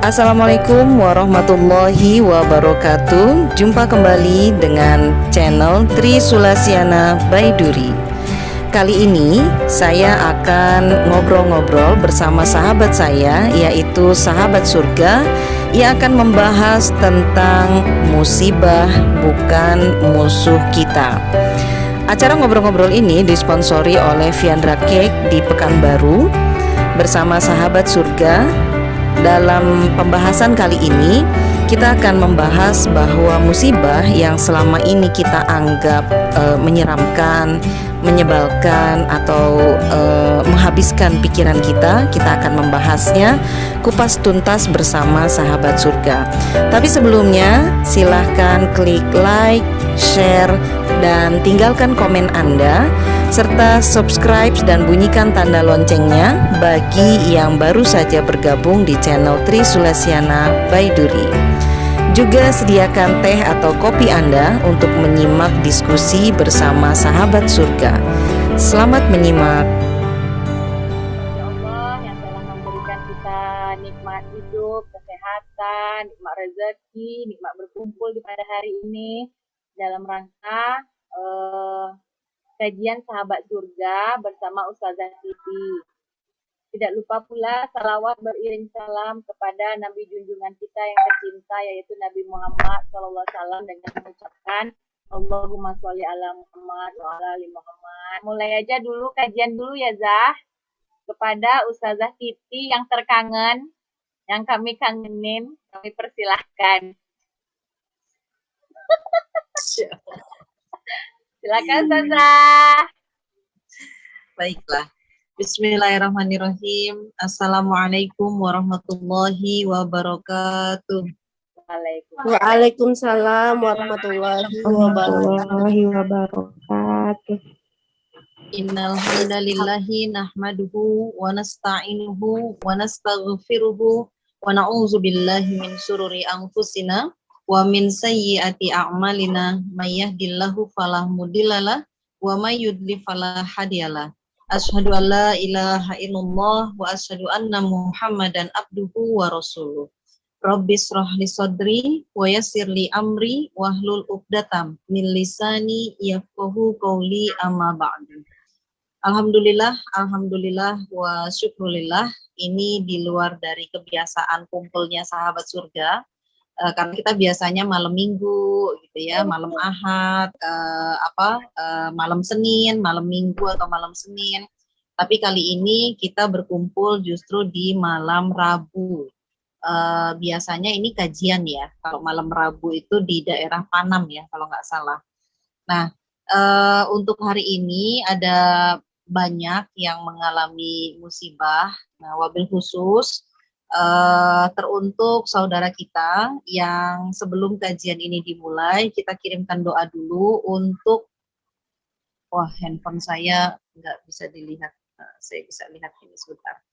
Assalamualaikum warahmatullahi wabarakatuh. Jumpa kembali dengan channel Tri Sulasiana Baiduri. Kali ini saya akan ngobrol-ngobrol bersama sahabat saya, yaitu sahabat surga, yang akan membahas tentang musibah bukan musuh kita. Acara ngobrol-ngobrol ini disponsori oleh Viandra Cake di Pekanbaru bersama sahabat surga. Dalam pembahasan kali ini, kita akan membahas bahwa musibah yang selama ini kita anggap menyeramkan, menyebalkan, atau menghabiskan pikiran kita akan membahasnya kupas tuntas bersama sahabat surga. Tapi sebelumnya, silahkan klik like, share, dan tinggalkan komen Anda, serta subscribe dan bunyikan tanda loncengnya bagi yang baru saja bergabung di channel Tri Sulasiana Baiduri. Juga sediakan teh atau kopi Anda untuk menyimak diskusi bersama sahabat surga. Selamat menyimak. Ya Allah yang telah memberikan kita nikmat hidup, kesehatan, nikmat rezeki, nikmat berkumpul di pada hari ini dalam rangka kajian sahabat surga bersama Ustazah Siti. Tidak lupa pula salawat beriring salam kepada Nabi junjungan kita yang tercinta, yaitu Nabi Muhammad SAW, dengan mengucapkan Allahumma sholli ala Muhammad wa ala ali Muhammad. Mulai aja dulu kajian dulu ya Zah, kepada Ustazah Siti yang terkangen, yang kami kangenin, kami persilahkan. Silakan Ustazah. Baiklah. Bismillahirrahmanirrahim. Assalamualaikum warahmatullahi wabarakatuh. Waalaikumsalam warahmatullahi wabarakatuh. Innal hamdalillahi nahmaduhu wa nasta'inuhu wa nastaghfiruhu wa na'udzu billahi min syururi anfusina wa min sayyiati a'malina may yahdihillahu fala mudhillalah wa may yudlil fala hadiyalah. Asyhadu an la ilaha illallah wa asyhadu anna Muhammadan abduhu wa rasuluh. Rabbis shrahli sadri wa yassir li amri wahlul 'uqdatam min lisani yafqahu qawli amma ba'du. Alhamdulillah wa syukrulillah. Ini di luar dari kebiasaan kumpulnya sahabat surga. Karena kita biasanya malam minggu gitu ya, malam Ahad, malam Senin, malam Minggu atau malam Senin. Tapi kali ini kita berkumpul justru di malam Rabu. Biasanya ini kajian ya, kalau malam Rabu itu di daerah Panam ya, kalau nggak salah. Nah, untuk hari ini ada banyak yang mengalami musibah. Nah, wabil khusus teruntuk saudara kita yang sebelum kajian ini dimulai, kita kirimkan doa dulu untuk, handphone saya nggak bisa dilihat, saya bisa lihat ini sebentar.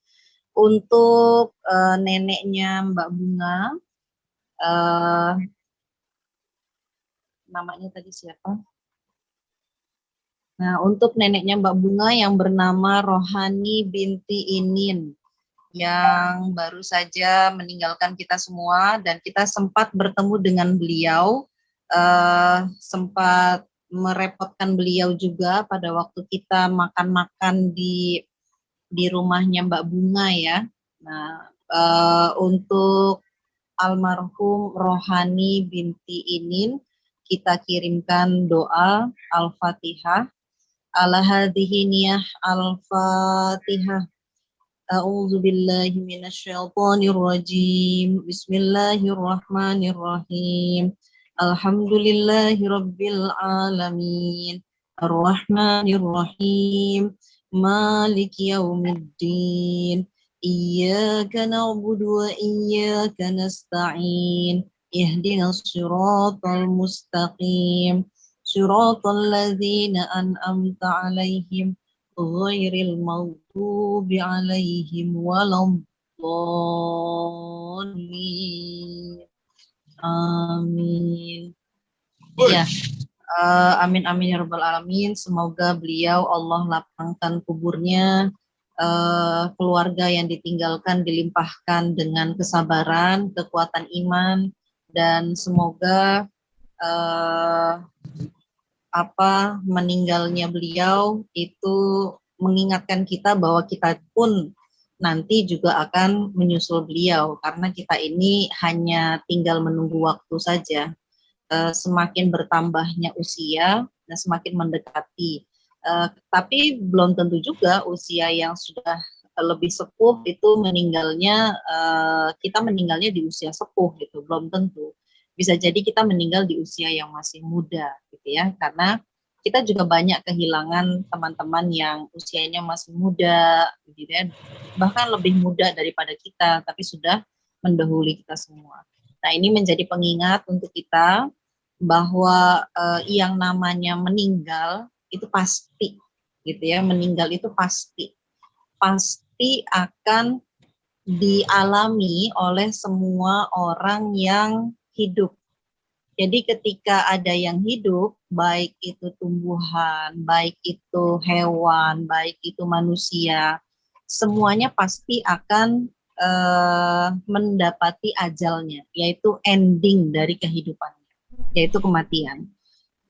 Untuk neneknya Mbak Bunga, namanya tadi siapa? Nah, untuk neneknya Mbak Bunga yang bernama Rohani binti Inin, yang baru saja meninggalkan kita semua, dan kita sempat bertemu dengan beliau, sempat merepotkan beliau juga pada waktu kita makan-makan di rumahnya Mbak Bunga ya. Nah, untuk almarhum Rohani binti Inin, kita kirimkan doa Al-Fatihah. Ala hadhihi niyah Al-Fatihah. A'udzu billahi minasyaitonir rajim. Bismillahirrahmanirrahim. Alhamdulillahirabbil alamin. Arrahmanir rahim. Maliki yaumiddin. Iyyaka na'budu wa iyyaka nasta'in. Ihdinas siratal mustaqim. Siratal ladzina an'amta 'alaihim ghairil maghdubi 'alaihim waladdallin. Amin. Ya, amin amin ya rabbal alamin. Semoga beliau Allah lapangkan kuburnya, keluarga yang ditinggalkan dilimpahkan dengan kesabaran, kekuatan iman, dan semoga eh, meninggalnya beliau itu mengingatkan kita bahwa kita pun nanti juga akan menyusul beliau, karena kita ini hanya tinggal menunggu waktu saja. Semakin bertambahnya usia dan semakin mendekati. Tapi belum tentu juga usia yang sudah lebih sepuh itu meninggalnya, kita meninggalnya di usia sepuh gitu, belum tentu. Bisa jadi kita meninggal di usia yang masih muda gitu ya, karena kita juga banyak kehilangan teman-teman yang usianya masih muda gitu ya, bahkan lebih muda daripada kita, tapi sudah mendahului kita semua. Nah, ini menjadi pengingat untuk kita bahwa yang namanya meninggal itu pasti gitu ya, meninggal itu pasti akan dialami oleh semua orang yang hidup. Jadi ketika ada yang hidup, baik itu tumbuhan, baik itu hewan, baik itu manusia, semuanya pasti akan mendapati ajalnya, yaitu ending dari kehidupan, yaitu kematian.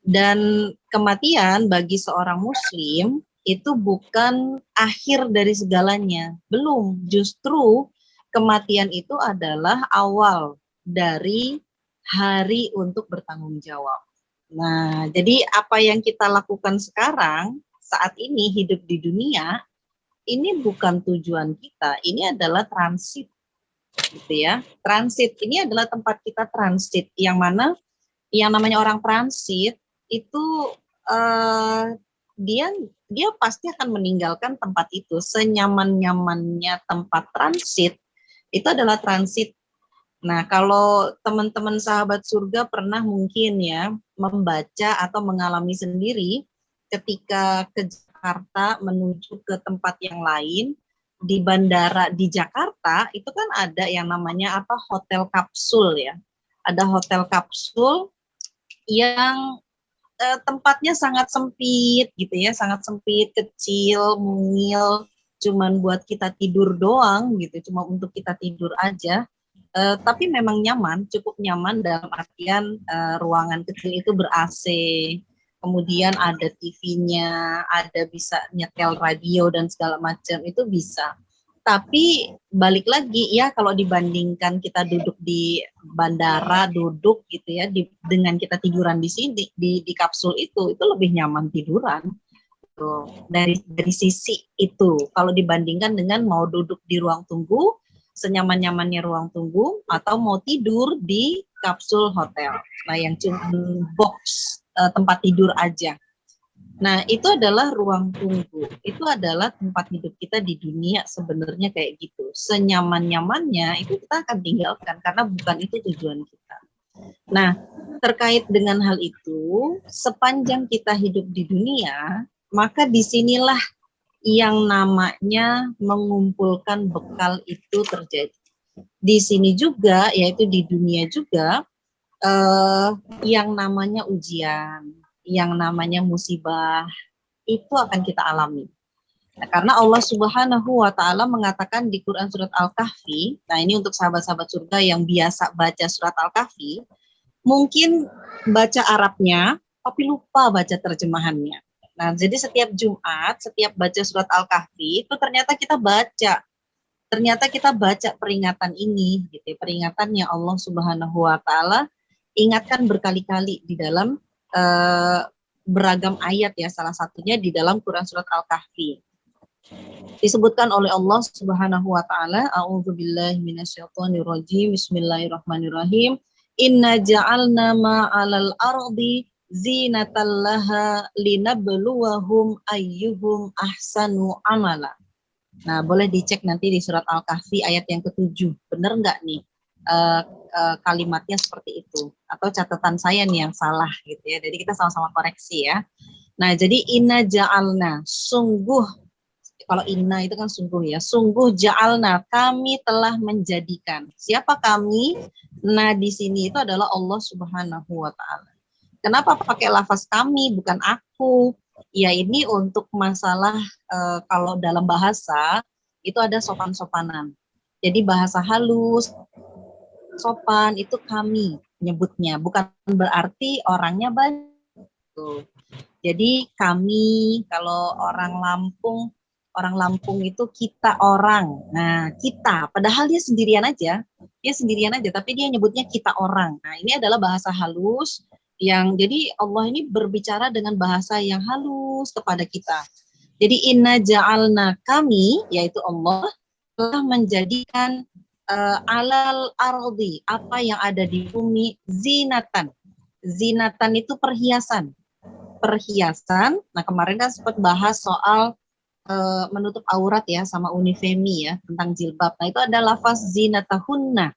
Dan kematian bagi seorang muslim itu bukan akhir dari segalanya. Belum, justru kematian itu adalah awal dari hari untuk bertanggung jawab. Nah, jadi apa yang kita lakukan sekarang, saat ini hidup di dunia, ini bukan tujuan kita, ini adalah transit, gitu ya. Transit ini adalah tempat kita transit, yang mana yang namanya orang transit itu dia pasti akan meninggalkan tempat itu. Senyaman-nyamannya tempat transit itu adalah transit. Nah, kalau teman-teman sahabat surga pernah mungkin ya membaca atau mengalami sendiri ketika ke Jakarta menuju ke tempat yang lain, di bandara di Jakarta itu kan ada yang namanya hotel kapsul ya. Ada hotel kapsul yang tempatnya sangat sempit gitu ya, sangat sempit, kecil, mungil, cuman buat kita tidur doang gitu, cuma untuk kita tidur aja. Tapi memang nyaman, cukup nyaman dalam artian ruangan kecil itu ber-AC, kemudian ada TV-nya, ada bisa nyetel radio dan segala macam, itu bisa. Tapi balik lagi ya, kalau dibandingkan kita duduk di bandara, duduk gitu ya, dengan kita tiduran di sini, di kapsul itu lebih nyaman tiduran. Tuh, dari sisi itu, kalau dibandingkan dengan mau duduk di ruang tunggu, senyaman-nyamannya ruang tunggu, atau mau tidur di kapsul hotel, nah yang cuma box tempat tidur aja. Nah, itu adalah ruang tunggu. Itu adalah tempat hidup kita di dunia sebenarnya kayak gitu. Senyaman-nyamannya itu kita akan tinggalkan karena bukan itu tujuan kita. Nah, terkait dengan hal itu, sepanjang kita hidup di dunia, maka disinilah yang namanya mengumpulkan bekal itu terjadi. Di sini juga, yaitu di dunia juga, yang namanya ujian, yang namanya musibah, itu akan kita alami. Nah, karena Allah Subhanahu wa Ta'ala mengatakan di Quran surat Al-Kahfi, nah ini untuk sahabat-sahabat surga yang biasa baca surat Al-Kahfi, mungkin baca Arabnya, tapi lupa baca terjemahannya. Nah, jadi setiap Jumat, setiap baca surat Al-Kahfi, itu ternyata kita baca. Ternyata kita baca peringatan ini, gitu, peringatan yang Allah Subhanahu wa Ta'ala ingatkan berkali-kali di dalam beragam ayat ya, salah satunya di dalam Quran surat Al-Kahfi. Disebutkan oleh Allah Subhanahu wa Ta'ala, a'udzubillahi minasyaitonirrajim, bismillahirrahmanirrahim, inna ja'alna ma'alal ardi zinatallaha linabluwahum ayyuhum ahsanu amala. Nah, boleh dicek nanti di surat Al-Kahfi ayat yang ke-7. Benar nggak nih kalimatnya seperti itu? Atau catatan saya nih yang salah gitu ya. Jadi kita sama-sama koreksi ya. Nah, jadi inna ja'alna, sungguh, kalau inna itu kan sungguh ya. Sungguh ja'alna, kami telah menjadikan. Siapa kami? Nah, di sini itu adalah Allah Subhanahu wa Ta'ala. Kenapa pakai lafaz kami, bukan aku? Ya ini untuk masalah kalau dalam bahasa itu ada sopan-sopanan. Jadi bahasa halus, sopan itu kami nyebutnya, bukan berarti orangnya banyak. Jadi kami, kalau orang Lampung itu kita orang. Nah, kita, padahal dia sendirian aja, tapi dia nyebutnya kita orang. Nah, ini adalah bahasa halus yang jadi Allah ini berbicara dengan bahasa yang halus kepada kita. Jadi inna ja'alna kami, yaitu Allah, telah menjadikan alal ardi, apa yang ada di bumi, zinatan. Zinatan itu perhiasan. Nah kemarin kan sempat bahas soal menutup aurat ya sama Unifemi ya tentang jilbab. Nah itu ada lafaz zinatahunna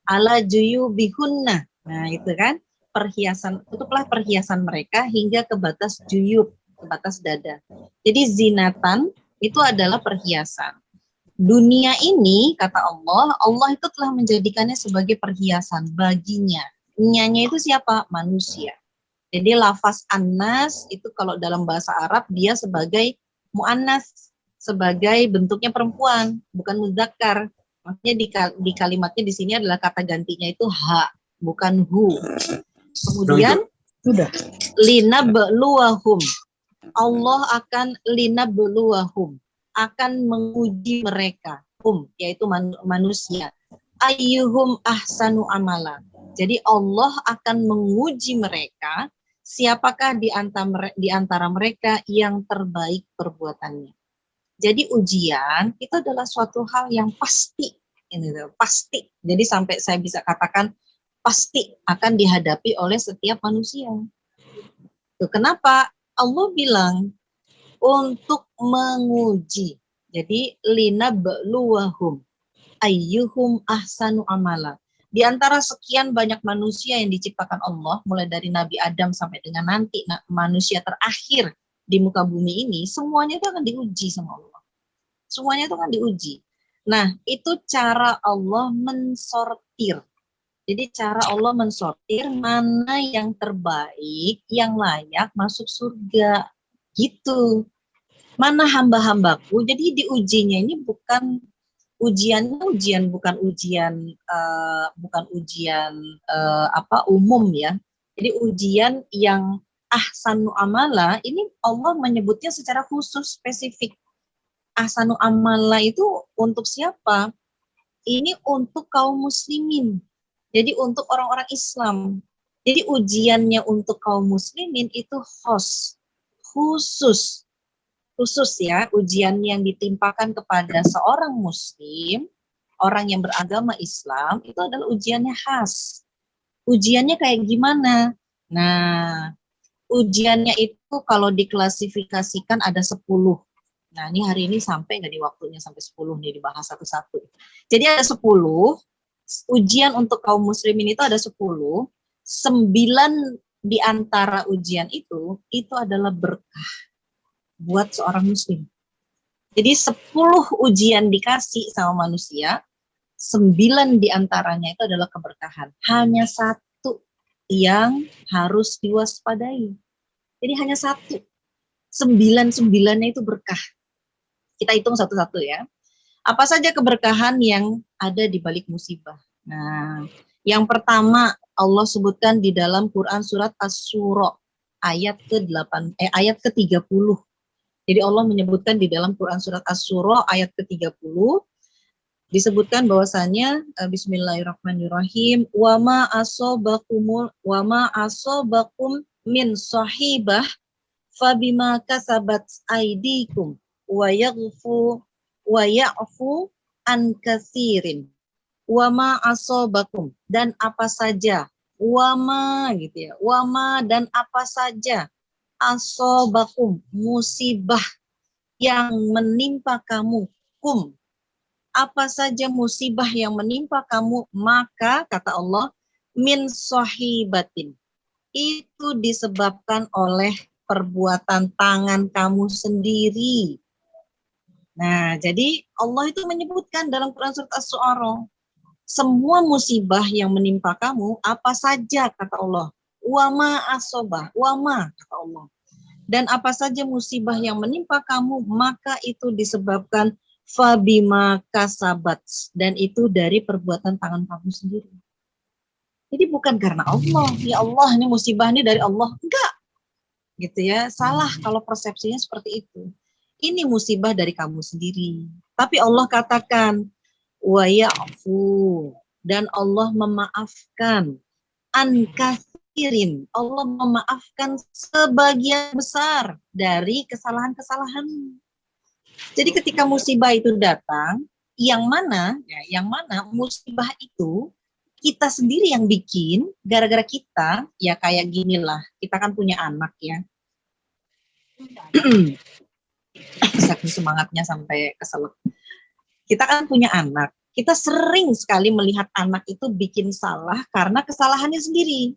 ala juyubihunna. Nah itu kan perhiasan, tutuplah perhiasan mereka hingga ke batas juyub, ke batas dada. Jadi zinatan itu adalah perhiasan. Dunia ini kata Allah, Allah itu telah menjadikannya sebagai perhiasan baginya. Nyanya itu siapa? Manusia. Jadi lafaz annas itu kalau dalam bahasa Arab dia sebagai muannas, sebagai bentuknya perempuan, bukan mudzakkar. Maksudnya di kalimatnya di sini adalah kata gantinya itu ha, bukan hu. Kemudian linabluwahum. Allah akan linabluwahum, akan menguji mereka, yaitu manusia. Ayyuhum ahsanu amala. Jadi Allah akan menguji mereka, siapakah di antara mereka yang terbaik perbuatannya. Jadi ujian itu adalah suatu hal yang pasti, pasti. Jadi sampai saya bisa katakan pasti akan dihadapi oleh setiap manusia. Tuh, kenapa Allah bilang untuk menguji. Jadi linabluwahum ayyuhum ahsanu amala. Di antara sekian banyak manusia yang diciptakan Allah, mulai dari Nabi Adam sampai dengan nanti manusia terakhir di muka bumi ini, semuanya itu akan diuji sama Allah. Semuanya itu akan diuji. Nah, itu cara Allah mensortir. Jadi cara Allah mensortir mana yang terbaik, yang layak masuk surga. Gitu. Mana hamba-hambaku, jadi diujinya ini bukan ujian bukan ujian umum ya. Jadi ujian yang ahsanu amala ini Allah menyebutnya secara khusus spesifik. Ahsanu amala itu untuk siapa? Ini untuk kaum muslimin. Jadi untuk orang-orang Islam. Jadi ujiannya untuk kaum muslimin itu khusus ya, ujian yang ditimpakan kepada seorang muslim, orang yang beragama Islam, itu adalah ujiannya khas. Ujiannya kayak gimana? Nah, ujiannya itu kalau diklasifikasikan ada 10. Nah, ini hari ini sampai nggak di waktunya sampai 10 nih dibahas satu-satu. Jadi ada 10, ujian untuk kaum muslimin itu ada 10, 9 di antara ujian itu adalah berkah buat seorang muslim. Jadi 10 ujian dikasih sama manusia, 9 diantaranya itu adalah keberkahan. Hanya 1 yang harus diwaspadai. Jadi hanya 1. 9-9-nya itu berkah. Kita hitung satu-satu ya. Apa saja keberkahan yang ada di balik musibah? Nah, yang pertama Allah sebutkan di dalam Quran surat Asy-Syura ayat ke-30. Jadi Allah menyebutkan di dalam Quran surat Asy-Syura ayat ke-30 disebutkan bahwasanya bismillahirrahmanirrahim wa ma asobakum min sahibah fabima kasabat aydikum wa ya'fu an katsirin. Wa ma asobakum, dan apa saja, wama gitu ya, wama dan apa saja asobakum, musibah yang menimpa kamu, apa saja musibah yang menimpa kamu, maka kata Allah min sahibatin, itu disebabkan oleh perbuatan tangan kamu sendiri. Nah, jadi Allah itu menyebutkan dalam Quran surat Asy-Syu'ara, semua musibah yang menimpa kamu, apa saja kata Allah, wama asobah, wama kata Allah, Dan apa saja musibah yang menimpa kamu, maka itu disebabkan fabima kasabat, dan itu dari perbuatan tangan kamu sendiri. Jadi bukan karena Allah, ya Allah ini musibah ini dari Allah, enggak, gitu ya. Salah kalau persepsinya seperti itu. Ini musibah dari kamu sendiri. Tapi Allah katakan wa ya'fu, dan Allah memaafkan an katsirin. Allah memaafkan sebagian besar dari kesalahan-kesalahan. Jadi ketika musibah itu datang, yang mana musibah itu kita sendiri yang bikin, gara-gara kita, ya kayak gini lah, kita kan punya anak ya. Saking semangatnya sampai keselak. Kita kan punya anak, kita sering sekali melihat anak itu bikin salah karena kesalahannya sendiri.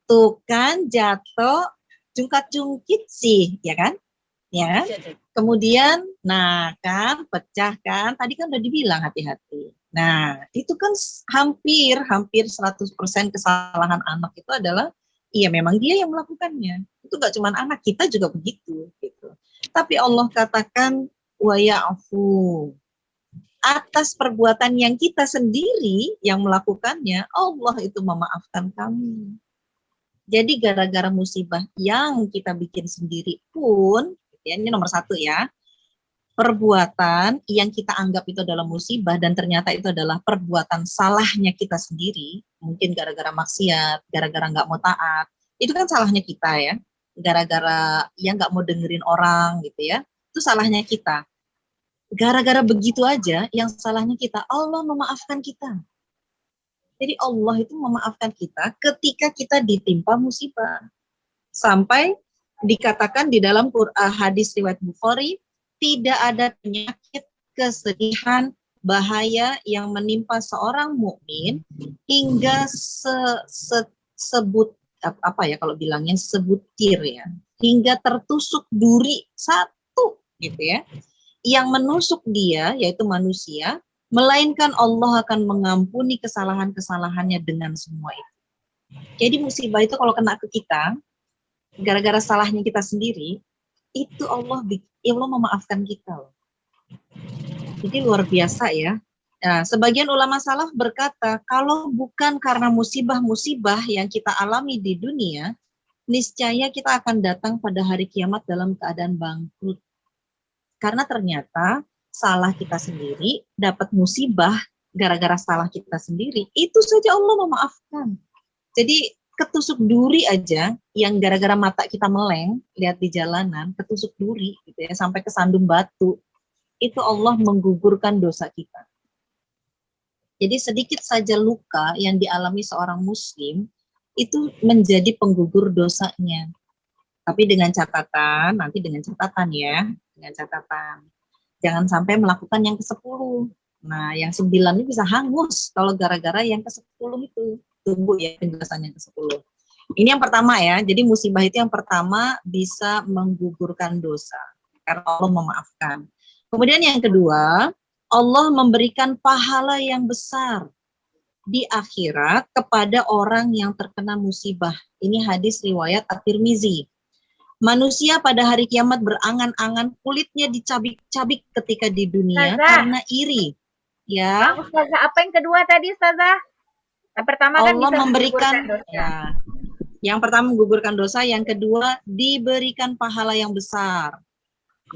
Tuh kan jatuh, jungkat-jungkit sih, ya kan? Ya. Kemudian, nah kan, pecah kan, tadi kan udah dibilang hati-hati. Nah, itu kan hampir 100% kesalahan anak itu adalah, iya memang dia yang melakukannya. Itu gak cuma anak, kita juga begitu. Gitu. Tapi Allah katakan, wa ya'fu. Atas perbuatan yang kita sendiri yang melakukannya, Allah itu memaafkan kami. Jadi gara-gara musibah yang kita bikin sendiri pun, ya, ini nomor 1 ya, perbuatan yang kita anggap itu adalah musibah dan ternyata itu adalah perbuatan salahnya kita sendiri, mungkin gara-gara maksiat, gara-gara nggak mau taat, itu kan salahnya kita ya, gara-gara yang nggak mau dengerin orang gitu ya, itu salahnya kita. Gara-gara begitu aja, yang salahnya kita, Allah memaafkan kita. Jadi Allah itu memaafkan kita ketika kita ditimpa musibah. Sampai dikatakan di dalam hadis riwayat Bukhari, tidak ada penyakit, kesedihan, bahaya yang menimpa seorang mukmin hingga sebut apa ya kalau bilangnya sebutir ya, hingga tertusuk duri satu gitu ya, yang menusuk dia yaitu manusia, melainkan Allah akan mengampuni kesalahan-kesalahannya dengan semua itu. Jadi musibah itu kalau kena ke kita, gara-gara salahnya kita sendiri, itu Allah memaafkan kita. Jadi luar biasa ya. Nah, sebagian ulama salaf berkata, kalau bukan karena musibah-musibah yang kita alami di dunia, niscaya kita akan datang pada hari kiamat dalam keadaan bangkrut. Karena ternyata salah kita sendiri, dapat musibah gara-gara salah kita sendiri, itu saja Allah memaafkan. Jadi ketusuk duri aja yang gara-gara mata kita meleng lihat di jalanan, ketusuk duri gitu ya sampai kesandung batu, itu Allah menggugurkan dosa kita. Jadi sedikit saja luka yang dialami seorang muslim itu menjadi penggugur dosanya. Tapi dengan catatan, nanti dengan catatan ya, dengan catatan jangan sampai melakukan yang ke-10. Nah, yang 9 ini bisa hangus kalau gara-gara yang ke-10 itu. Tunggu ya penjelasannya ke-10. Ini yang pertama ya. Jadi musibah itu yang pertama bisa menggugurkan dosa karena Allah memaafkan. Kemudian yang kedua, Allah memberikan pahala yang besar di akhirat kepada orang yang terkena musibah. Ini hadis riwayat At-Tirmizi. Manusia pada hari kiamat berangan-angan kulitnya dicabik-cabik ketika di dunia karena iri. Ya. Ustazah, apa yang kedua tadi Ustazah? Yang pertama kan Allah bisa memberikan dosa. Ya. Yang pertama menggugurkan dosa, yang kedua diberikan pahala yang besar.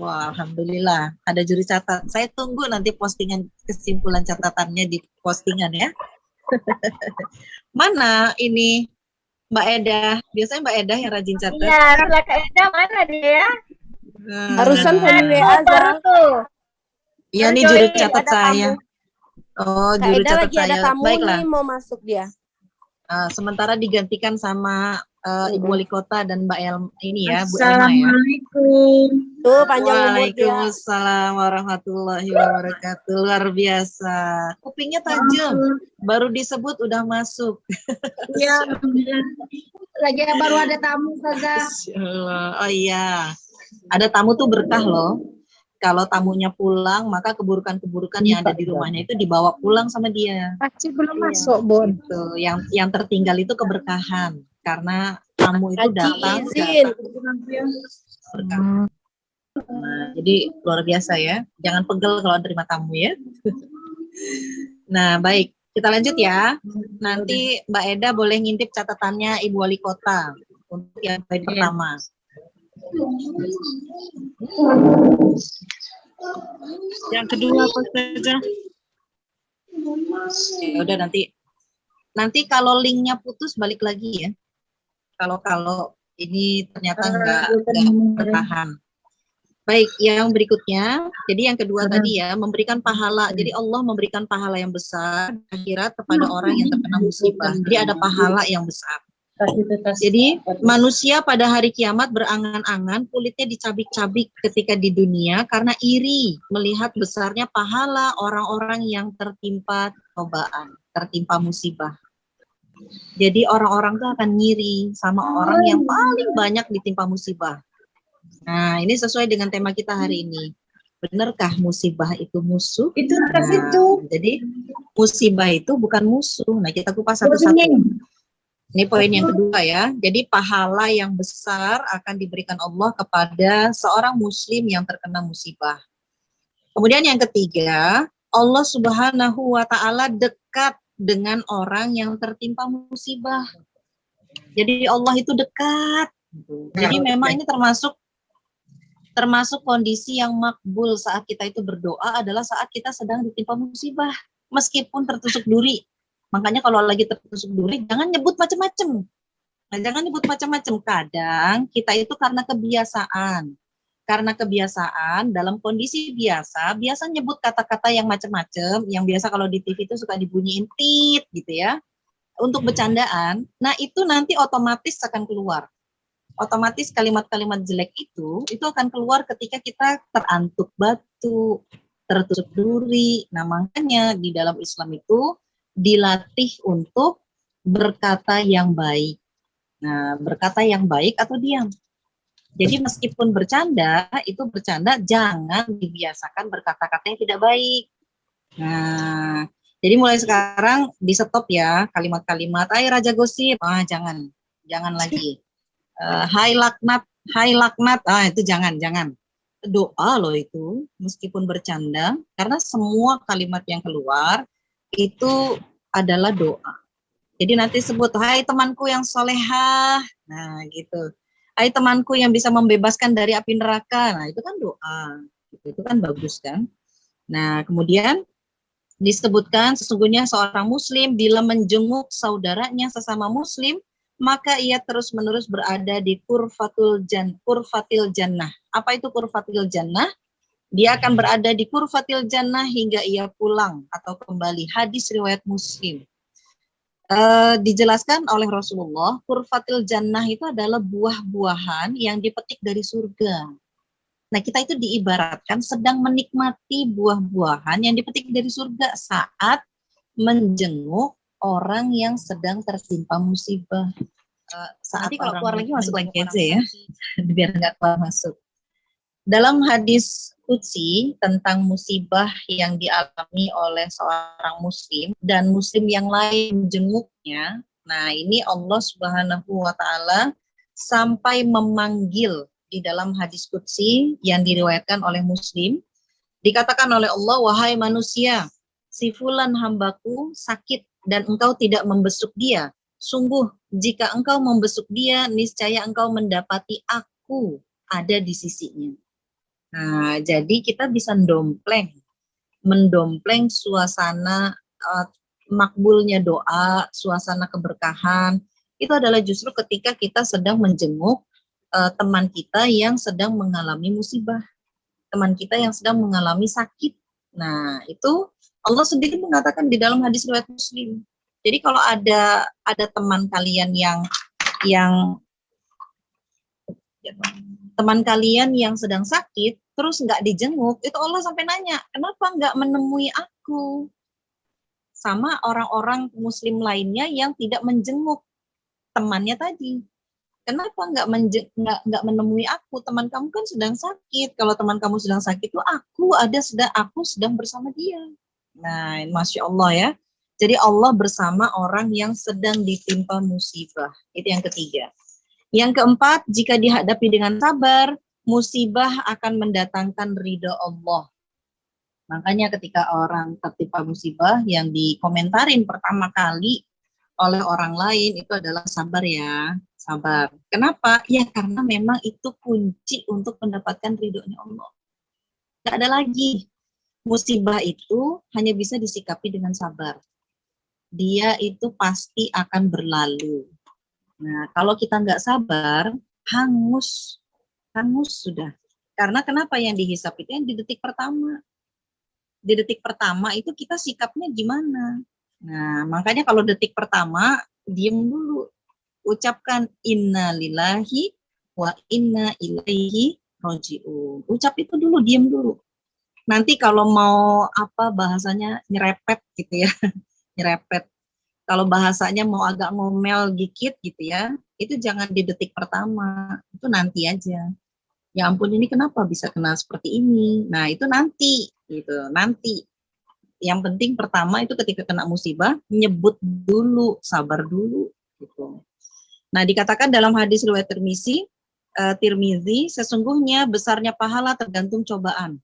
Wah, alhamdulillah ada juri catat. Saya tunggu nanti postingan kesimpulan catatannya di postingan ya. Mana ini Mbak Eda? Biasanya Mbak Eda yang rajin catat. Iya, Kak Eda mana dia ya? Barusan tadi WA baru tuh. Iya nih juru catat saya. Oh, Kak juru Eda catat lagi ada saya. tamu Baiklah. nih mau masuk dia. Sementara digantikan sama Ibu Wali Kota dan Mbak El ini ya, Bu Elma ya. Tuh panjang umur dia. Waalaikumsalam warahmatullahi wabarakatuh. Luar biasa. Kupingnya tajam. Baru disebut udah masuk. Iya, lagi baru ada tamu Ustazah. Oh iya. Ada tamu tuh berkah loh. Kalau tamunya pulang, maka keburukan-keburukan yang ada di rumahnya itu dibawa pulang sama dia. Pasti belum masuk, Bon. Gitu. Yang tertinggal itu keberkahan karena tamu itu Haji datang. izin. berkah. Nah, jadi luar biasa ya. Jangan pegel kalau terima tamu ya. Nah, baik. Kita lanjut ya. Nanti Mbak Eda boleh ngintip catatannya Ibu Wali Kota untuk yang poin pertama. Yang kedua apa saja? Ya udah nanti kalau linknya putus balik lagi ya. Kalau ini ternyata nggak bertahan. Baik, yang berikutnya, jadi yang kedua tadi ya, memberikan pahala. Jadi Allah memberikan pahala yang besar akhirat kepada orang yang terkena musibah. Jadi ada pahala yang besar. Jadi manusia pada hari kiamat berangan-angan, kulitnya dicabik-cabik ketika di dunia karena iri melihat besarnya pahala orang-orang yang tertimpa cobaan, tertimpa musibah. Jadi orang-orang tuh akan ngiri sama orang yang paling banyak ditimpa musibah. Nah, ini sesuai dengan tema kita hari ini. Benarkah musibah itu musuh? Itu Jadi musibah itu bukan musuh. Nah, kita kupas satu-satu. Ini poin yang kedua ya. Jadi pahala yang besar akan diberikan Allah kepada seorang muslim yang terkena musibah. Kemudian yang ketiga, Allah Subhanahu wa taala dekat dengan orang yang tertimpa musibah. Jadi Allah itu dekat. Jadi memang ini termasuk kondisi yang makbul saat kita itu berdoa adalah saat kita sedang ditimpa musibah, meskipun tertusuk duri. Makanya kalau lagi tertusuk duri, jangan nyebut macam-macam. Nah, jangan nyebut macam-macam. Kadang kita itu karena kebiasaan dalam kondisi biasa nyebut kata-kata yang macam-macam, yang biasa kalau di TV itu suka dibunyiin tit gitu ya, untuk bercandaan. Nah itu nanti otomatis akan keluar. Otomatis kalimat-kalimat jelek itu akan keluar ketika kita terantuk batu, tertusuk duri. Nah, makanya di dalam Islam itu dilatih untuk berkata yang baik. Nah, berkata yang baik atau diam. Jadi meskipun bercanda, itu bercanda jangan dibiasakan berkata-kata yang tidak baik. Nah, jadi mulai sekarang di stop ya kalimat-kalimat, "Ay Raja Gosip." Jangan lagi. Hai laknat, itu jangan. Doa loh itu, meskipun bercanda, karena semua kalimat yang keluar itu adalah doa. Jadi nanti sebut, hai temanku yang solehah, nah gitu. Hai temanku yang bisa membebaskan dari api neraka, nah itu kan doa, itu kan bagus kan. Nah kemudian disebutkan sesungguhnya seorang muslim bila menjenguk saudaranya sesama muslim, maka ia terus-menerus berada di kurfatil jannah. Apa itu kurfatil jannah? Dia akan berada di kurfatil jannah hingga ia pulang atau kembali. Hadis riwayat Muslim. Dijelaskan oleh Rasulullah, kurfatil jannah itu adalah buah-buahan yang dipetik dari surga. Nah, kita itu diibaratkan sedang menikmati buah-buahan yang dipetik dari surga saat menjenguk orang yang sedang tertimpa musibah. Saat nanti kalau keluar lagi masuk lagi aja ya, biar nggak keluar masuk. Dalam hadis qudsi tentang musibah yang dialami oleh seorang muslim dan muslim yang lain menjenguknya, nah ini Allah Subhanahu wa taala sampai memanggil di dalam hadis qudsi yang diriwayatkan oleh Muslim, dikatakan oleh Allah, wahai manusia, si fulan hambaku sakit dan engkau tidak membesuk dia. Sungguh, jika engkau membesuk dia, niscaya engkau mendapati aku ada di sisinya. Nah, jadi kita bisa mendompleng suasana makbulnya doa, suasana keberkahan. Itu adalah justru ketika kita sedang menjenguk teman kita yang sedang mengalami musibah, teman kita yang sedang mengalami sakit. Nah, itu Allah sendiri mengatakan di dalam hadis riwayat Muslim. Jadi kalau ada teman kalian yang sedang sakit, terus nggak dijenguk, itu Allah sampai nanya, kenapa nggak menemui aku? Sama orang-orang Muslim lainnya yang tidak menjenguk temannya tadi. Kenapa nggak menemui aku? Teman kamu kan sedang sakit. Kalau teman kamu sedang sakit, itu aku sedang bersama dia. Nah, Masya Allah ya. Jadi Allah bersama orang yang sedang ditimpa musibah. Itu yang ketiga. Yang keempat, jika dihadapi dengan sabar, musibah akan mendatangkan ridho Allah. Makanya ketika orang tertimpa musibah yang dikomentarin pertama kali oleh orang lain itu adalah sabar ya, sabar. Kenapa? Ya karena memang itu kunci untuk mendapatkan ridhonya Allah. Gak ada lagi. Musibah itu hanya bisa disikapi dengan sabar. Dia itu pasti akan berlalu. Nah, kalau kita nggak sabar, hangus sudah. Karena kenapa yang dihisap itu yang di detik pertama. Di detik pertama itu kita sikapnya gimana? Nah, makanya kalau detik pertama, diem dulu. Ucapkan inna lillahi wa inna ilaihi roji'un. Ucap itu dulu, diem dulu. Nanti kalau mau apa bahasanya nyerepet gitu ya, nyerepet. Kalau bahasanya mau agak ngomel dikit gitu ya, itu jangan di detik pertama, itu nanti aja. Ya ampun ini kenapa bisa kena seperti ini? Nah itu nanti, gitu, nanti. Yang penting pertama itu ketika kena musibah, nyebut dulu, sabar dulu, gitu. Nah dikatakan dalam hadis riwayat Tirmizi, sesungguhnya besarnya pahala tergantung cobaan.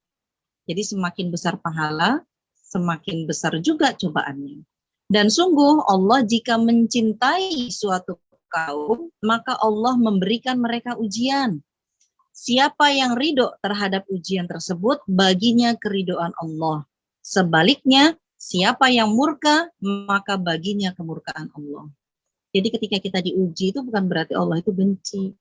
Jadi semakin besar pahala, semakin besar juga cobaannya. Dan sungguh Allah jika mencintai suatu kaum, maka Allah memberikan mereka ujian. Siapa yang ridho terhadap ujian tersebut, baginya keridhaan Allah. Sebaliknya, siapa yang murka, maka baginya kemurkaan Allah. Jadi ketika kita diuji itu bukan berarti Allah itu benci.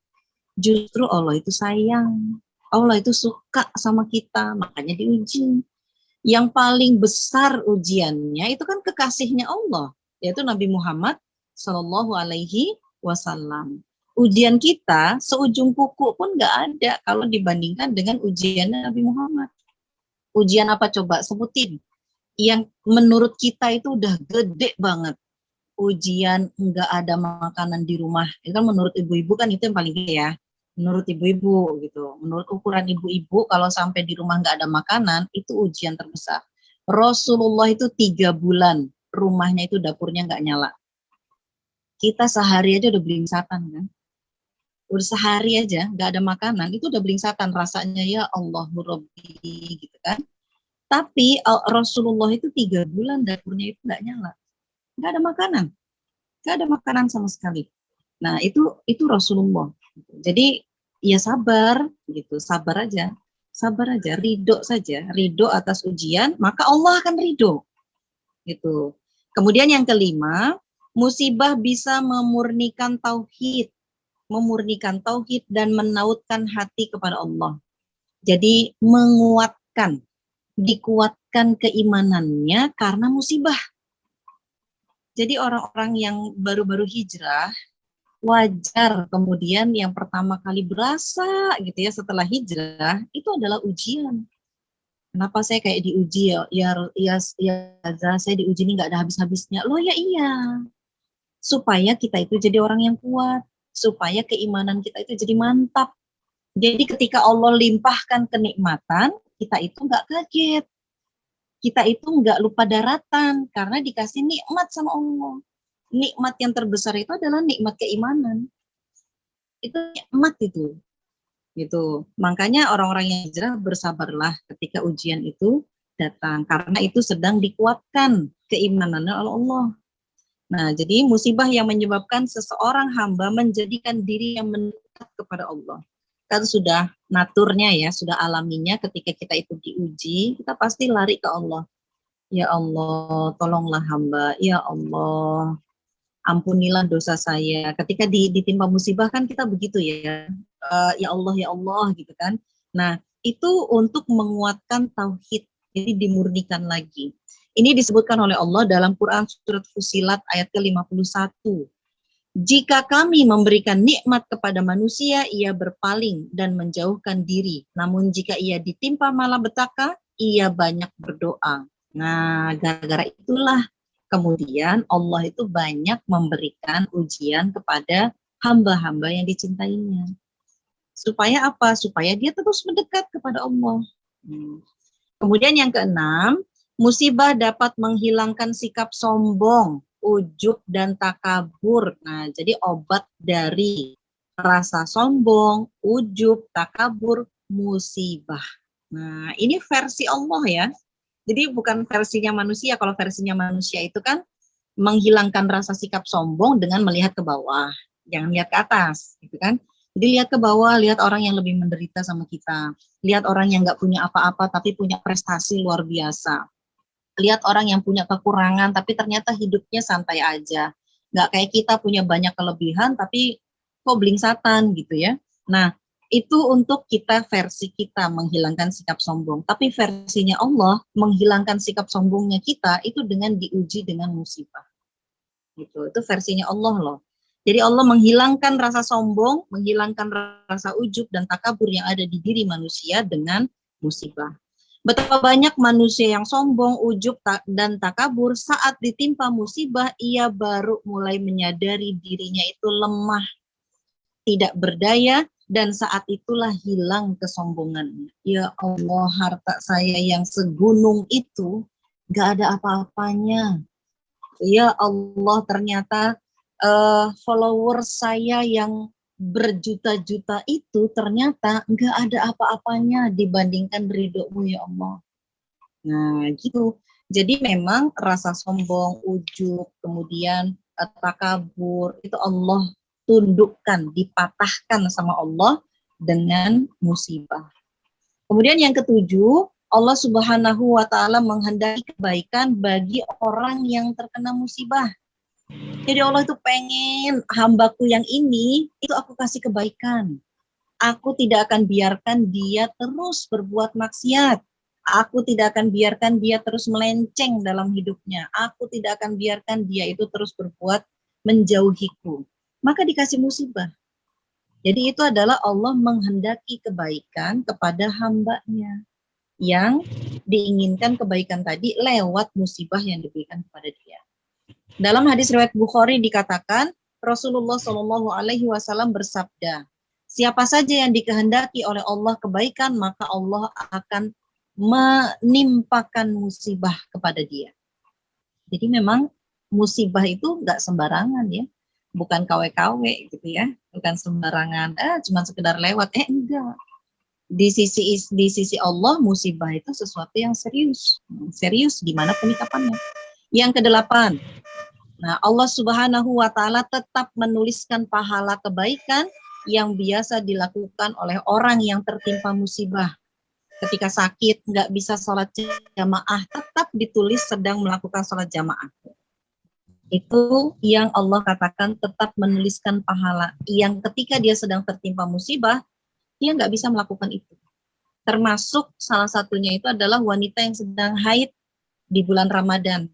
Justru Allah itu sayang. Allah itu suka sama kita, makanya diuji. Yang paling besar ujiannya itu kan kekasihnya Allah, yaitu Nabi Muhammad Shallallahu Alaihi Wasallam. Ujian kita seujung kuku pun nggak ada kalau dibandingkan dengan ujian Nabi Muhammad. Ujian apa coba sebutin? Yang menurut kita itu udah gede banget. Ujian nggak ada makanan di rumah. Itu kan menurut ibu-ibu kan itu yang paling gede ya. Menurut ibu-ibu gitu, menurut ukuran ibu-ibu kalau sampai di rumah nggak ada makanan itu ujian terbesar. Rasulullah itu 3 bulan rumahnya itu dapurnya nggak nyala. Kita sehari aja udah belingsatan kan, udah sehari aja nggak ada makanan itu udah belingsatan rasanya ya Allahu Rabbi gitu kan. Tapi Rasulullah itu 3 bulan dapurnya itu nggak nyala, nggak ada makanan sama sekali. Nah itu Rasulullah. Jadi ya sabar gitu, sabar aja, ridho saja, ridho atas ujian, maka Allah akan ridho. Gitu. Kemudian yang kelima, musibah bisa memurnikan tauhid dan menautkan hati kepada Allah. Jadi dikuatkan keimanannya karena musibah. Jadi orang-orang yang baru-baru hijrah wajar kemudian yang pertama kali berasa gitu ya setelah hijrah itu adalah ujian. Kenapa saya kayak diuji ya saya diuji ini nggak ada habis-habisnya. Loh ya iya. Supaya kita itu jadi orang yang kuat, supaya keimanan kita itu jadi mantap. Jadi ketika Allah limpahkan kenikmatan, kita itu nggak kaget. Kita itu nggak lupa daratan karena dikasih nikmat sama Allah. Nikmat yang terbesar itu adalah nikmat keimanan. Itu nikmat itu. Gitu. Makanya orang-orang yang hijrah bersabarlah ketika ujian itu datang karena itu sedang dikuatkan keimanannya oleh Allah. Nah, jadi musibah yang menyebabkan seseorang hamba menjadikan diri yang mendekat kepada Allah. Kan sudah naturnya ya, sudah alaminya ketika kita itu diuji, kita pasti lari ke Allah. Ya Allah, tolonglah hamba. Ya Allah, ampunilah dosa saya. Ketika ditimpa musibah kan kita begitu ya. Ya Allah gitu kan. Nah, itu untuk menguatkan tauhid. Jadi dimurnikan lagi. Ini disebutkan oleh Allah dalam Quran surat Fusilat ayat ke-51. Jika kami memberikan nikmat kepada manusia, ia berpaling dan menjauhkan diri. Namun jika ia ditimpa malapetaka, ia banyak berdoa. Nah, gara-gara itulah kemudian Allah itu banyak memberikan ujian kepada hamba-hamba yang dicintainya. Supaya apa? Supaya dia terus mendekat kepada Allah. Kemudian yang keenam, musibah dapat menghilangkan sikap sombong, ujub, dan takabur. Nah, jadi obat dari rasa sombong, ujub, takabur, musibah. Nah, ini versi Allah ya. Jadi bukan versinya manusia. Kalau versinya manusia itu kan menghilangkan rasa sikap sombong dengan melihat ke bawah. Jangan lihat ke atas, gitu kan. Jadi lihat ke bawah, lihat orang yang lebih menderita sama kita. Lihat orang yang nggak punya apa-apa tapi punya prestasi luar biasa. Lihat orang yang punya kekurangan tapi ternyata hidupnya santai aja. Nggak kayak kita punya banyak kelebihan tapi kok blingsatan gitu ya. Nah, itu untuk kita versi kita menghilangkan sikap sombong. Tapi versinya Allah menghilangkan sikap sombongnya kita itu dengan diuji dengan musibah. Gitu. Itu versinya Allah loh. Jadi Allah menghilangkan rasa sombong, menghilangkan rasa ujub dan takabur yang ada di diri manusia dengan musibah. Betapa banyak manusia yang sombong, ujub, dan takabur saat ditimpa musibah, ia baru mulai menyadari dirinya itu lemah, tidak berdaya, dan saat itulah hilang kesombongannya. Ya Allah, harta saya yang segunung itu gak ada apa-apanya. Ya Allah, ternyata followers saya yang berjuta-juta itu ternyata nggak ada apa-apanya dibandingkan ridhomu ya Allah. Nah gitu. Jadi memang rasa sombong, ujub, kemudian takabur itu Allah tundukkan, dipatahkan sama Allah dengan musibah. Kemudian yang ketujuh, Allah Subhanahu wa Ta'ala menghendaki kebaikan bagi orang yang terkena musibah. Jadi Allah itu pengen hambaku yang ini, itu aku kasih kebaikan. Aku tidak akan biarkan dia terus berbuat maksiat. Aku tidak akan biarkan dia terus melenceng dalam hidupnya. Aku tidak akan biarkan dia itu terus berbuat menjauhiku. Maka dikasih musibah. Jadi itu adalah Allah menghendaki kebaikan kepada hambanya. Yang diinginkan kebaikan tadi lewat musibah yang diberikan kepada dia. Dalam hadis riwayat Bukhari dikatakan Rasulullah Shallallahu Alaihi Wasallam bersabda, siapa saja yang dikehendaki oleh Allah kebaikan maka Allah akan menimpakan musibah kepada dia. Jadi memang musibah itu nggak sembarangan ya, bukan KW-KW gitu ya, bukan sembarangan, cuma sekedar lewat, enggak. Di sisi Allah musibah itu sesuatu yang serius gimana penikapannya. Yang kedelapan, nah Allah Subhanahu wa Ta'ala tetap menuliskan pahala kebaikan yang biasa dilakukan oleh orang yang tertimpa musibah. Ketika sakit, nggak bisa sholat jamaah, tetap ditulis sedang melakukan sholat jamaah. Itu yang Allah katakan tetap menuliskan pahala. Yang ketika dia sedang tertimpa musibah, dia nggak bisa melakukan itu. Termasuk salah satunya itu adalah wanita yang sedang haid di bulan Ramadan.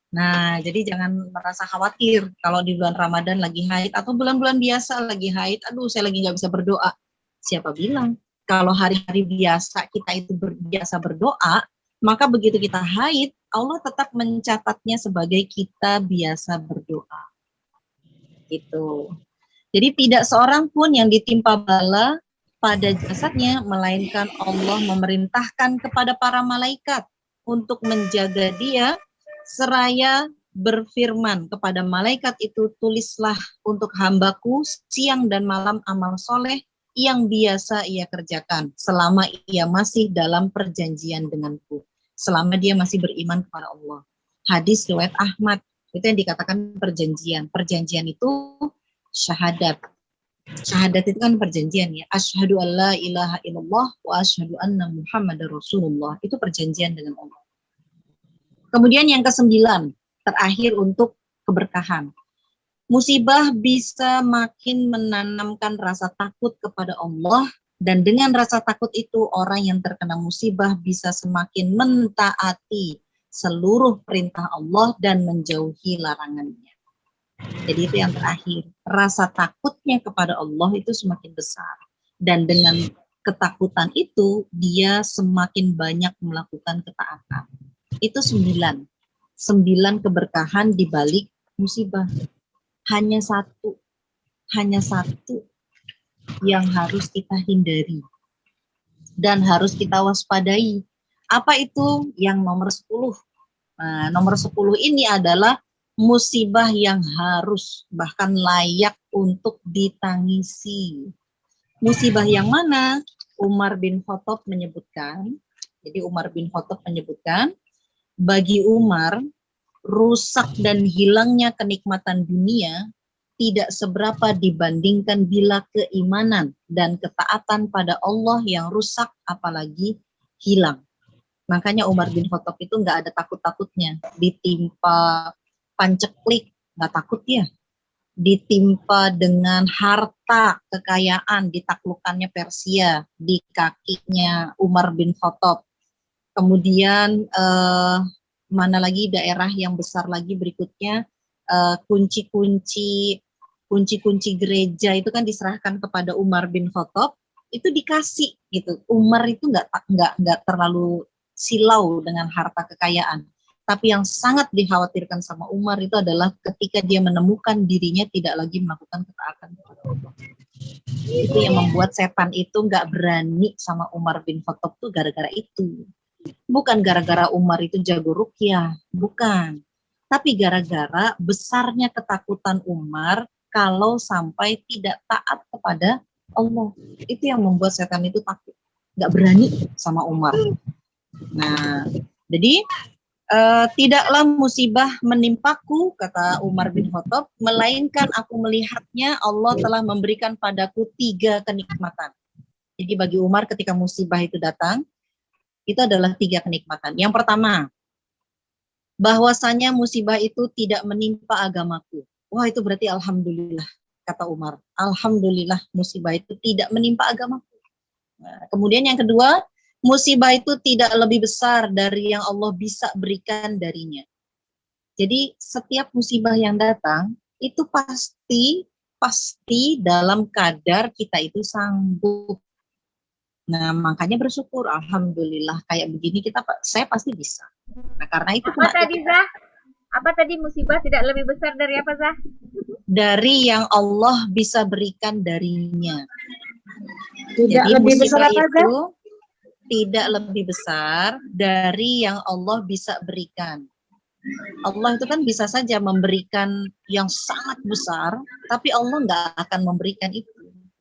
Nah, jadi jangan merasa khawatir kalau di bulan Ramadan lagi haid atau bulan-bulan biasa lagi haid, aduh saya lagi nggak bisa berdoa. Siapa bilang? Kalau hari-hari biasa kita itu biasa berdoa, maka begitu kita haid, Allah tetap mencatatnya sebagai kita biasa berdoa. Gitu. Jadi tidak seorang pun yang ditimpa bala pada jasadnya, melainkan Allah memerintahkan kepada para malaikat untuk menjaga dia, seraya berfirman kepada malaikat itu, tulislah untuk hambaku siang dan malam amal soleh yang biasa ia kerjakan selama ia masih dalam perjanjian denganku, selama dia masih beriman kepada Allah. Hadis riwayat Ahmad, itu yang dikatakan perjanjian. Perjanjian itu syahadat. Syahadat itu kan perjanjian ya. Asyhadu an la ilaha illallah wa asyhadu anna Muhammadar Rasulullah. Itu perjanjian dengan Allah. Kemudian yang kesembilan, terakhir untuk keberkahan. Musibah bisa makin menanamkan rasa takut kepada Allah, dan dengan rasa takut itu orang yang terkena musibah bisa semakin mentaati seluruh perintah Allah dan menjauhi larangannya. Jadi itu yang terakhir, rasa takutnya kepada Allah itu semakin besar, dan dengan ketakutan itu dia semakin banyak melakukan ketaatan. Itu sembilan keberkahan di balik musibah. Hanya satu yang harus kita hindari dan harus kita waspadai. Apa itu? Yang nomor 10. Nah, nomor 10 ini adalah musibah yang harus bahkan layak untuk ditangisi. Musibah yang mana? Umar bin Khattab menyebutkan, jadi Umar bin Khattab menyebutkan, bagi Umar, rusak dan hilangnya kenikmatan dunia tidak seberapa dibandingkan bila keimanan dan ketaatan pada Allah yang rusak apalagi hilang. Makanya Umar bin Khattab itu nggak ada takut-takutnya. Ditimpa panceklik, nggak takut ya. Ditimpa dengan harta, kekayaan, ditaklukannya Persia, di kakinya Umar bin Khattab. Kemudian mana lagi daerah yang besar lagi berikutnya, kunci-kunci gereja itu kan diserahkan kepada Umar bin Khattab, itu dikasih gitu. Umar itu nggak terlalu silau dengan harta kekayaan. Tapi yang sangat dikhawatirkan sama Umar itu adalah ketika dia menemukan dirinya tidak lagi melakukan ketaatan kepada Allah. Itu yang membuat setan itu nggak berani sama Umar bin Khattab tuh gara-gara itu. Bukan gara-gara Umar itu jago ruqyah, bukan. Tapi gara-gara besarnya ketakutan Umar kalau sampai tidak taat kepada Allah. Itu yang membuat setan itu takut, nggak berani sama Umar. Nah, jadi tidaklah musibah menimpaku, kata Umar bin Khattab, melainkan aku melihatnya Allah telah memberikan padaku 3 kenikmatan. Jadi bagi Umar ketika musibah itu datang, itu adalah 3 kenikmatan. Yang pertama, bahwasanya musibah itu tidak menimpa agamaku. Wah, itu berarti alhamdulillah, kata Umar. Alhamdulillah musibah itu tidak menimpa agamaku. Nah, kemudian yang kedua, musibah itu tidak lebih besar dari yang Allah bisa berikan darinya. Jadi setiap musibah yang datang itu pasti dalam kadar kita itu sanggup. Nah, makanya bersyukur, alhamdulillah kayak begini saya pasti bisa. Nah, karena itu Apa tadi musibah tidak lebih besar dari apa, Zah? Dari yang Allah bisa berikan darinya. Tidak Jadi lebih besar musibah apa, Zah? itu tidak lebih besar dari yang Allah bisa berikan. Allah itu kan bisa saja memberikan yang sangat besar, tapi Allah nggak akan memberikan itu.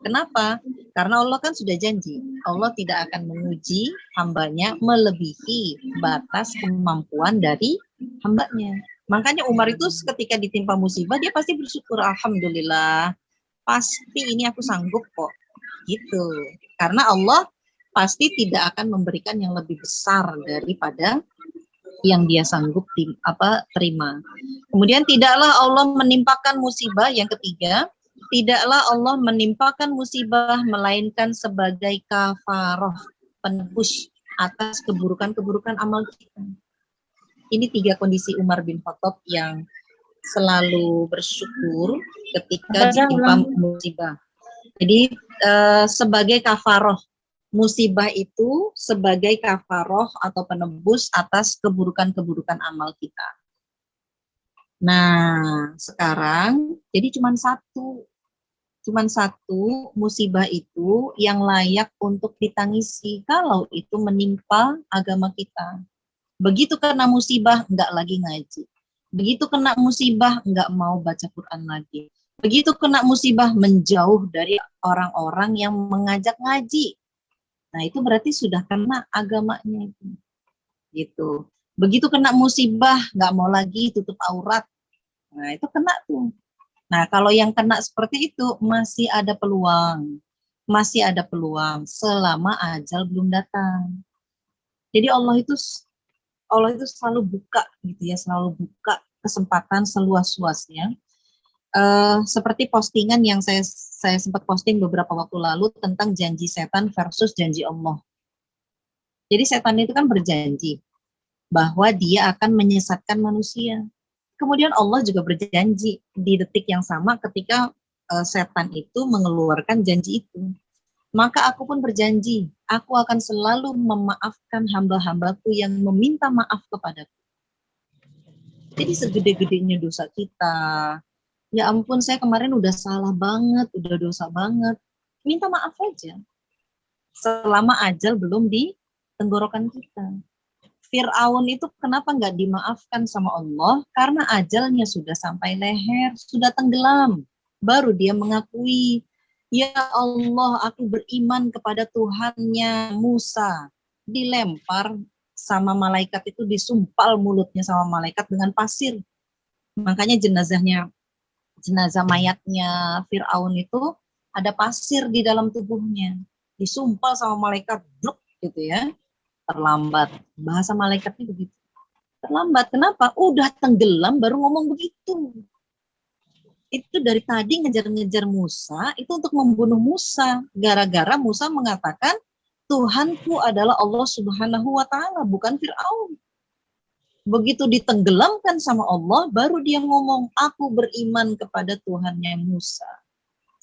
Kenapa? Karena Allah kan sudah janji, Allah tidak akan menguji hambanya melebihi batas kemampuan dari hambanya. Makanya Umar itu ketika ditimpa musibah, dia pasti bersyukur, alhamdulillah, pasti ini aku sanggup kok. Gitu. Karena Allah pasti tidak akan memberikan yang lebih besar daripada yang dia sanggup terima. Kemudian tidaklah Allah menimpakan musibah, yang ketiga, tidaklah Allah menimpakan musibah melainkan sebagai kafaroh, penebus atas keburukan-keburukan amal kita. Ini 3 kondisi Umar bin Khattab yang selalu bersyukur ketika ditimpa musibah. Jadi sebagai kafaroh, musibah itu sebagai kafaroh atau penebus atas keburukan-keburukan amal kita. Nah, sekarang jadi cuma satu musibah itu yang layak untuk ditangisi kalau itu menimpa agama kita. Begitu kena musibah nggak lagi ngaji. Begitu kena musibah nggak mau baca Quran lagi. Begitu kena musibah menjauh dari orang-orang yang mengajak ngaji. Nah, itu berarti sudah kena agamanya itu. Gitu. Begitu kena musibah, nggak mau lagi tutup aurat. Nah, itu kena tuh. Nah, kalau yang kena seperti itu, masih ada peluang. Masih ada peluang selama ajal belum datang. Jadi Allah itu selalu buka gitu ya, selalu buka kesempatan seluas-luasnya. Seperti postingan yang saya sempat posting beberapa waktu lalu tentang janji setan versus janji Allah. Jadi setan itu kan berjanji bahwa dia akan menyesatkan manusia. Kemudian Allah juga berjanji di detik yang sama ketika setan itu mengeluarkan janji itu. Maka aku pun berjanji, aku akan selalu memaafkan hamba-hambaku yang meminta maaf kepadaku. Jadi segede-gedenya dosa kita, ya ampun saya kemarin udah salah banget, udah dosa banget, minta maaf aja. Selama ajal belum di tenggorokan kita. Fir'aun itu kenapa nggak dimaafkan sama Allah? Karena ajalnya sudah sampai leher, sudah tenggelam. Baru dia mengakui, ya Allah, aku beriman kepada Tuhannya Musa. Dilempar sama malaikat itu, disumpal mulutnya sama malaikat dengan pasir. Makanya jenazah mayatnya Fir'aun itu ada pasir di dalam tubuhnya. Disumpal sama malaikat, bluk gitu ya. Terlambat. Bahasa malaikatnya begitu. Terlambat. Kenapa? Udah tenggelam baru ngomong begitu. Itu dari tadi ngejar-ngejar Musa, itu untuk membunuh Musa. Gara-gara Musa mengatakan, Tuhanku adalah Allah Subhanahu wa Ta'ala, bukan Fir'aun. Begitu ditenggelamkan sama Allah, baru dia ngomong, aku beriman kepada Tuhannya Musa.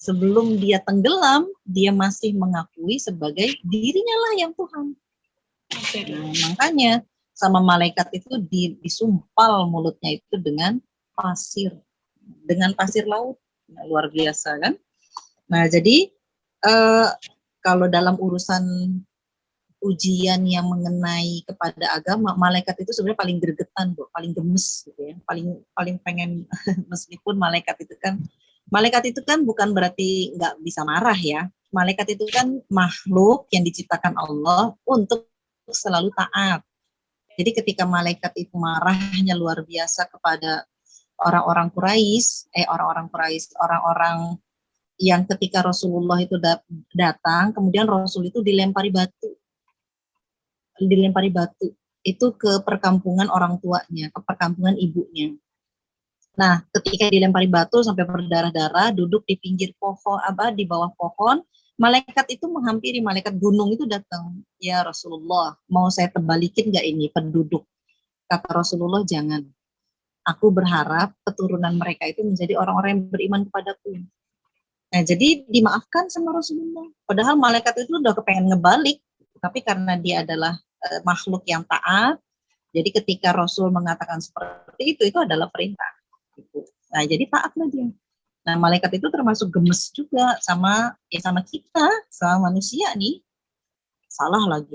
Sebelum dia tenggelam, dia masih mengakui sebagai dirinya lah yang Tuhan. Nah, makanya sama malaikat itu disumpal mulutnya itu dengan pasir laut. Nah, luar biasa kan. Nah jadi kalau dalam urusan ujian yang mengenai kepada agama, malaikat itu sebenarnya paling gregetan, Bu, paling gemes gitu ya, paling pengen meskipun malaikat itu kan bukan berarti nggak bisa marah ya. Malaikat itu kan makhluk yang diciptakan Allah untuk selalu taat. Jadi ketika malaikat itu marahnya luar biasa kepada orang-orang yang ketika Rasulullah itu datang, kemudian Rasul itu dilempari batu itu ke perkampungan orang tuanya, ke perkampungan ibunya. Nah, ketika dilempari batu sampai berdarah-darah, duduk di pinggir pohon, di bawah pohon, malaikat itu menghampiri, malaikat gunung itu datang. Ya Rasulullah, mau saya terbalikin nggak ini penduduk? Kata Rasulullah, jangan. Aku berharap keturunan mereka itu menjadi orang-orang yang beriman kepadaku. Nah, jadi dimaafkan sama Rasulullah. Padahal malaikat itu udah kepengen ngebalik, tapi karena dia adalah makhluk yang taat, jadi ketika Rasul mengatakan seperti itu adalah perintah. Nah, jadi taatlah dia. Nah, malaikat itu termasuk gemes juga sama kita, sama manusia nih. Salah lagi,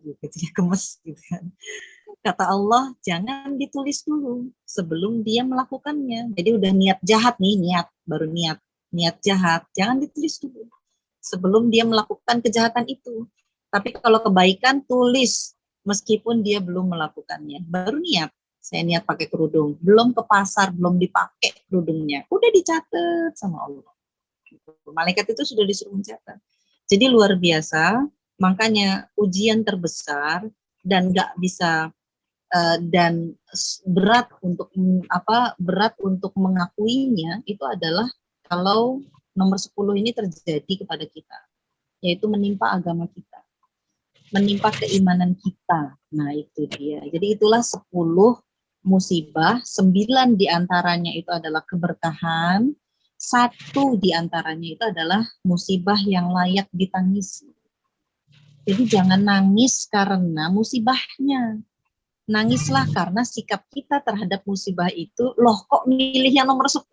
gitu ya, gemes gitu kan. Kata Allah, jangan ditulis dulu sebelum dia melakukannya. Jadi udah niat jahat nih, niat jahat, jangan ditulis dulu sebelum dia melakukan kejahatan itu. Tapi kalau kebaikan, tulis meskipun dia belum melakukannya. Baru niat. Saya niat pakai kerudung, belum ke pasar, belum dipakai kerudungnya, udah dicatat sama Allah. Malaikat itu sudah disuruh mencatat. Jadi luar biasa, makanya ujian terbesar dan nggak bisa dan berat untuk mengakuinya itu adalah kalau nomor 10 ini terjadi kepada kita, yaitu menimpa agama kita, menimpa keimanan kita. Nah itu dia. Jadi itulah 10 musibah, 9 diantaranya itu adalah keberkahan, 1 diantaranya itu adalah musibah yang layak ditangisi. Jadi jangan nangis karena musibahnya. Nangislah karena sikap kita terhadap musibah itu, loh kok milih yang nomor 10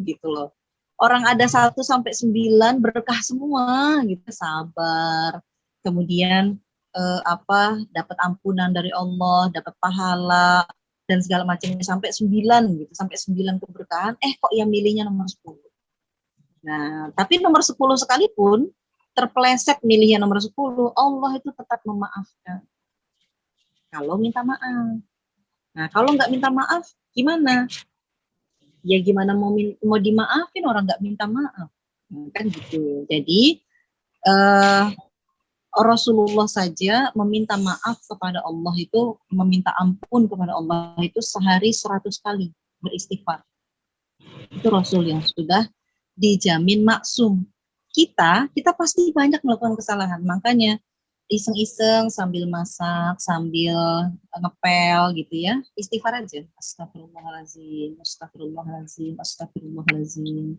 gitu loh. Orang ada 1 sampai 9 berkah semua gitu, sabar. Kemudian dapat ampunan dari Allah, dapat pahala dan segala macamnya sampai 9 gitu, sampai 9 keberkahan, kok yang milihnya nomor 10. Nah, tapi nomor 10 sekalipun terpeleset milihnya nomor 10, Allah itu tetap memaafkan. Kalau minta maaf. Nah, kalau nggak minta maaf, gimana? Ya gimana mau dimaafin orang nggak minta maaf? Nah, kan gitu. Jadi, Rasulullah saja meminta maaf kepada Allah itu, meminta ampun kepada Allah itu sehari 100 kali beristighfar. Itu Rasul yang sudah dijamin maksum. Kita pasti banyak melakukan kesalahan. Makanya iseng-iseng sambil masak, sambil ngepel gitu ya, istighfar aja. Astagfirullahaladzim, astagfirullahaladzim, astagfirullahaladzim.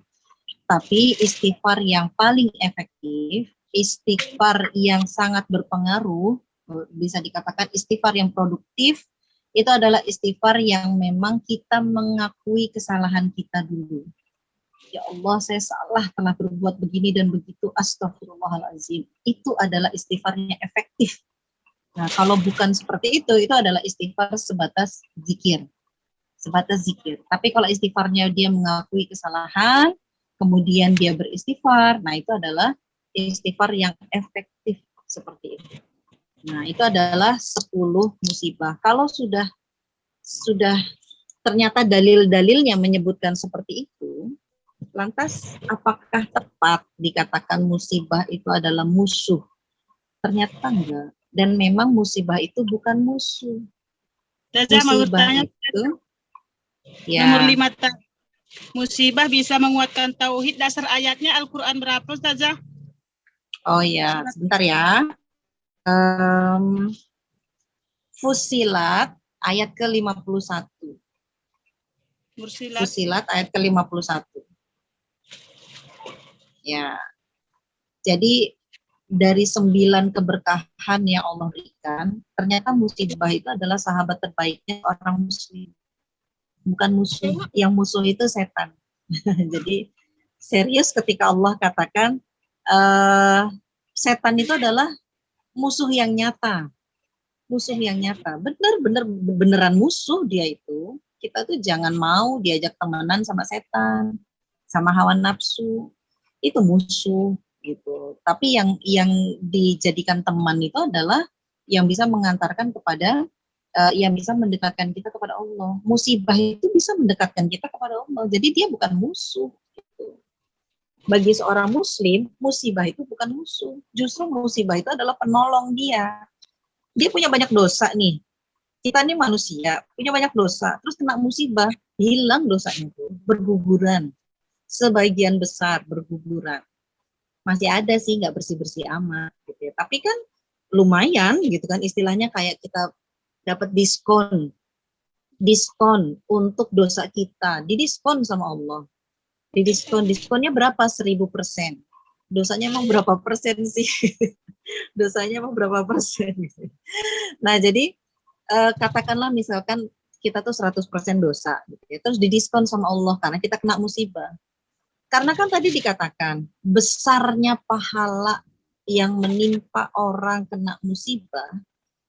Tapi istighfar yang paling efektif, istighfar yang sangat berpengaruh, bisa dikatakan istighfar yang produktif, itu adalah istighfar yang memang kita mengakui kesalahan kita dulu. Ya Allah, saya salah telah berbuat begini dan begitu, astagfirullahaladzim. Itu adalah istighfar yang efektif. Nah, kalau bukan seperti itu adalah istighfar sebatas zikir. Sebatas zikir. Tapi kalau istighfarnya dia mengakui kesalahan, kemudian dia beristighfar, nah itu adalah istighfar yang efektif seperti itu. Nah, itu adalah 10 musibah. Kalau sudah ternyata dalil-dalilnya menyebutkan seperti itu, lantas apakah tepat dikatakan musibah itu adalah musuh? Ternyata enggak. Dan memang musibah itu bukan musuh. Ustazah mau Musibah bertanya, itu nomor ya 5 musibah bisa menguatkan tauhid. Dasar ayatnya Al-Quran berapa, Ustazah? oh ya, sebentar ya. Fusilat ayat ke-51. Mursilat. Fusilat ayat ke-51. Ya. Jadi dari 9 keberkahan yang Allah berikan, ternyata musibah itu adalah sahabat terbaiknya orang muslim. Bukan musuh. Yang musuh itu setan. Jadi serius ketika Allah katakan setan itu adalah musuh yang nyata. Musuh yang nyata. Beneran musuh dia itu. Kita tuh jangan mau diajak temenan sama setan, sama hawa nafsu. Itu musuh gitu. Tapi yang dijadikan teman itu adalah yang bisa mengantarkan kepada yang bisa mendekatkan kita kepada Allah. Musibah itu bisa mendekatkan kita kepada Allah. Jadi dia bukan musuh. Gitu. Bagi seorang muslim, musibah itu bukan musuh. Justru musibah itu adalah penolong dia. Dia punya banyak dosa nih. Kita ini manusia, punya banyak dosa. Terus kena musibah, hilang dosanya itu. Berguguran. Sebagian besar berguguran. Masih ada sih, nggak bersih-bersih amat. Gitu ya. Tapi kan lumayan gitu kan, istilahnya kayak kita dapat diskon untuk dosa kita, didiskon sama Allah, diskonnya berapa? 1000%. Dosanya emang berapa persen sih? Dosanya emang berapa persen? Nah jadi katakanlah misalkan kita tuh 100% dosa, gitu ya. Terus didiskon sama Allah karena kita kena musibah. Karena kan tadi dikatakan besarnya pahala yang menimpa orang kena musibah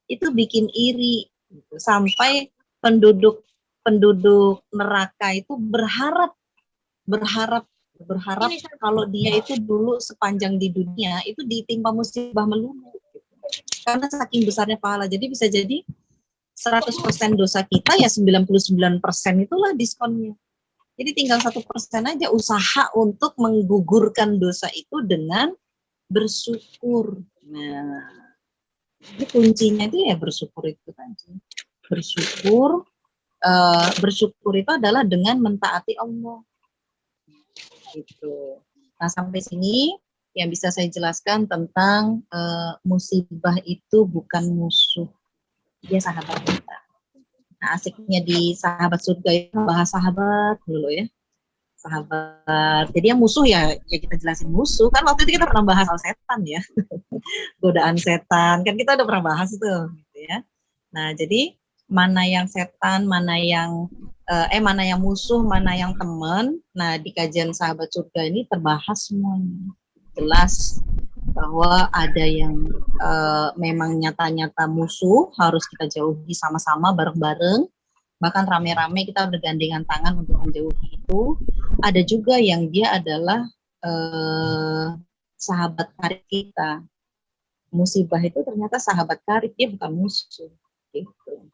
itu bikin iri gitu. Sampai penduduk neraka itu berharap kalau dia itu dulu sepanjang di dunia itu ditimpa musibah melulu gitu. Karena saking besarnya pahala. Jadi bisa jadi 100% dosa kita ya 99% itulah diskonnya. Jadi tinggal 1% aja usaha untuk menggugurkan dosa itu dengan bersyukur. Nah, jadi kuncinya itu ya bersyukur itu tadi. Bersyukur itu adalah dengan mentaati Allah. Gitu. Nah sampai sini yang bisa saya jelaskan tentang musibah itu bukan musuh, dia sahabat kita. Nah asiknya di sahabat surga itu bahas sahabat dulu ya. Sahabat. Jadi yang musuh ya kita jelasin musuh. Kan waktu itu kita pernah bahas soal setan ya. Godaan setan. Kan kita udah pernah bahas itu gitu ya. Nah, jadi mana yang setan, mana yang musuh, mana yang teman. Nah, di kajian sahabat surga ini terbahas semuanya. Jelas bahwa ada yang memang nyata-nyata musuh harus kita jauhi sama-sama bareng-bareng. Bahkan rame-rame kita bergandengan tangan untuk menjauhi itu. Ada juga yang dia adalah sahabat karib kita. Musibah itu ternyata sahabat karib, dia bukan musuh. Gitu.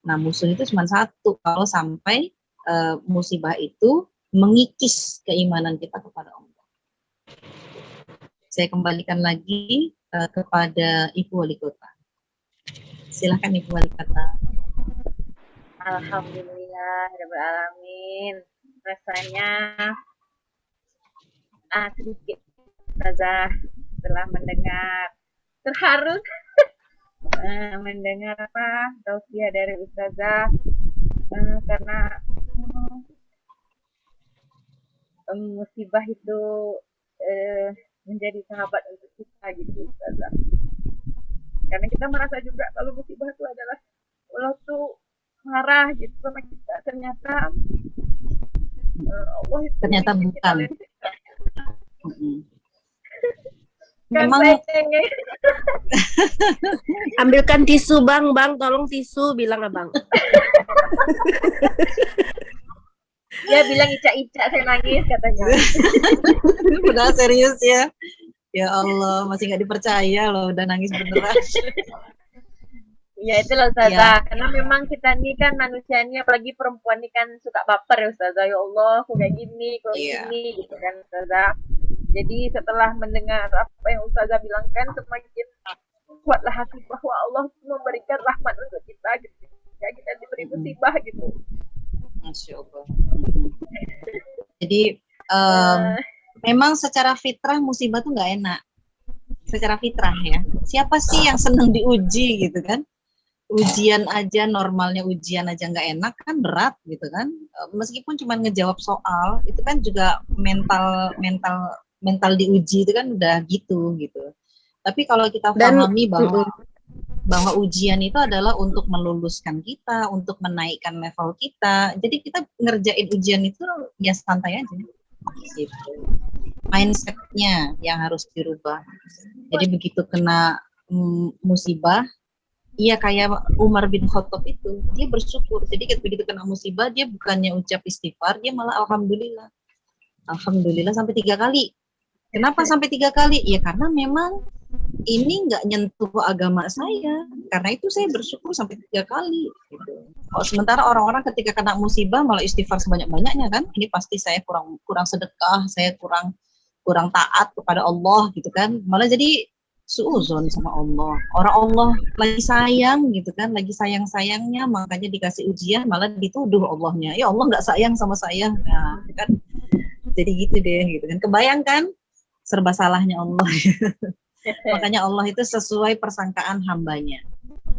Nah musuh itu cuma satu, kalau sampai musibah itu mengikis keimanan kita kepada Allah. Saya kembalikan lagi kepada Ibu Wali Kota. Silakan Ibu Wali Kota. Alhamdulillahirrahmanirrahim. Rasanya sedikit Ustazah setelah mendengar terharu mendengar tausiah dari Ustazah karena musibah itu menjadi sahabat untuk kita gitu Ustazah. Karena kita merasa juga kalau musibah itu adalah Allah tuh marah gitu sama kita, ternyata Allah itu ternyata bukan. Kan Memang Ambilkan tisu bang, tolong tisu, bilang abang. Dia bilang Ica saya nangis katanya. Padahal serius ya. Ya Allah, masih nggak dipercaya loh, udah nangis beneran. Ya itulah Ya. Ustazah, karena memang kita nih kan manusianya, apalagi perempuan nih kan suka baper ya Ustazah. Ya Allah, aku kayak gini, kok Iya. gini gitu kan Ustazah. Jadi setelah mendengar apa yang Ustazah bilang kan, semakin kuatlah hati bahwa Allah memberikan rahmat untuk kita gitu. Ya kita diberi musibah gitu. Masya Allah. Jadi memang secara fitrah musibah tuh nggak enak. Secara fitrah ya. Siapa sih yang senang diuji gitu kan? Ujian aja, normalnya ujian aja nggak enak kan, berat gitu kan. Meskipun cuma ngejawab soal, itu kan juga mental diuji itu kan udah gitu. Tapi kalau kita pahami bahwa ujian itu adalah untuk meluluskan kita, untuk menaikkan level kita. Jadi kita ngerjain ujian itu ya santai aja. Gitu. Mindsetnya yang harus dirubah. Jadi begitu kena musibah, iya kayak Umar bin Khattab itu, dia bersyukur. Jadi begitu kena musibah, dia bukannya ucap istighfar, dia malah alhamdulillah. Alhamdulillah sampai 3 kali. Kenapa sampai 3 kali? Ya karena memang ini nggak nyentuh agama saya. Karena itu saya bersyukur sampai 3 kali. Gitu. Kalau sementara orang-orang ketika kena musibah malah istighfar sebanyak-banyaknya kan, ini pasti saya kurang sedekah, saya kurang taat kepada Allah gitu kan. Malah jadi suuzon sama Allah. Orang Allah lagi sayang gitu kan, lagi sayang-sayangnya, makanya dikasih ujian malah dituduh Allahnya. Ya Allah nggak sayang sama saya. Nah, kan jadi gitu deh gitu kan. Kebayangkan serba salahnya Allah. Makanya Allah itu sesuai persangkaan hambanya.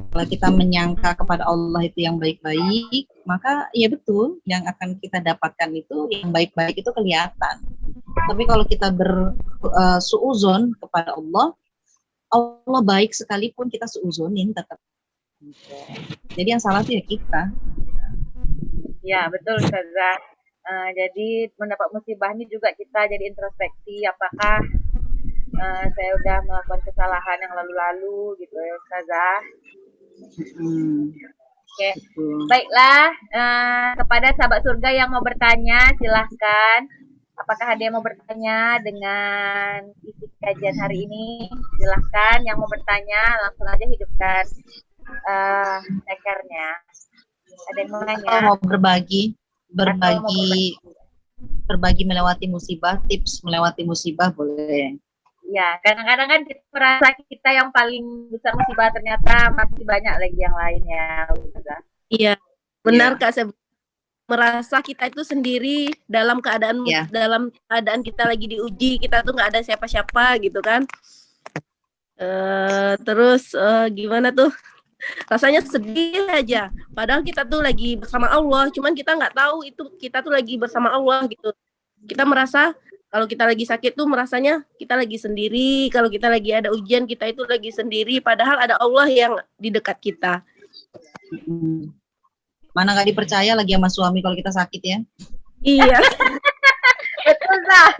Kalau kita menyangka kepada Allah itu yang baik-baik, maka ya betul yang akan kita dapatkan itu yang baik-baik itu kelihatan. Tapi kalau kita bersuuzon kepada Allah baik sekalipun kita seuzonin tetap. Jadi yang salah itu ya kita. Ya betul Ustazah. Jadi mendapat musibah ini juga kita jadi introspeksi, apakah saya udah melakukan kesalahan yang lalu-lalu gitu ya Ustazah. Oke. Baiklah, kepada sahabat surga yang mau bertanya silahkan. Apakah ada yang mau bertanya dengan isi kajian hari ini? Silahkan yang mau bertanya langsung aja hidupkan tekernya. Ada yang mau nanya? Atau mau berbagi melewati musibah, tips melewati musibah boleh. Ya, kadang-kadang kan kita merasa kita yang paling besar musibah, ternyata masih banyak lagi yang lainnya. Iya, benar Kak. Saya merasa kita itu sendiri dalam keadaan kita lagi diuji, kita tuh nggak ada siapa-siapa gitu kan. Terus gimana tuh? Rasanya sedih aja. Padahal kita tuh lagi bersama Allah, cuman kita nggak tahu itu kita tuh lagi bersama Allah gitu. Kita merasa kalau kita lagi sakit tuh merasanya kita lagi sendiri. Kalau kita lagi ada ujian kita itu lagi sendiri. Padahal ada Allah yang di dekat kita. Mana nggak dipercaya lagi sama suami kalau kita sakit ya? Iya. Betul lah.